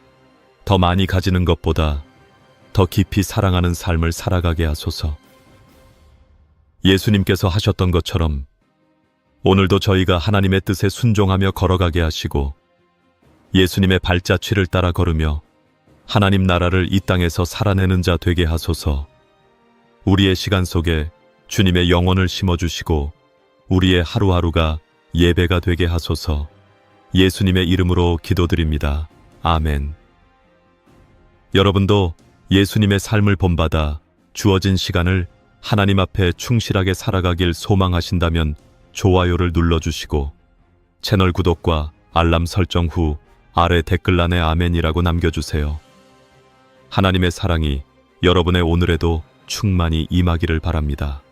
Speaker 1: 더 많이 가지는 것보다 더 깊이 사랑하는 삶을 살아가게 하소서. 예수님께서 하셨던 것처럼 오늘도 저희가 하나님의 뜻에 순종하며 걸어가게 하시고 예수님의 발자취를 따라 걸으며 하나님 나라를 이 땅에서 살아내는 자 되게 하소서. 우리의 시간 속에 주님의 영혼을 심어주시고 우리의 하루하루가 예배가 되게 하소서. 예수님의 이름으로 기도드립니다. 아멘. 여러분도 예수님의 삶을 본받아 주어진 시간을 하나님 앞에 충실하게 살아가길 소망하신다면 좋아요를 눌러주시고 채널 구독과 알람 설정 후 아래 댓글란에 아멘이라고 남겨주세요. 하나님의 사랑이 여러분의 오늘에도 충만히 임하기를 바랍니다.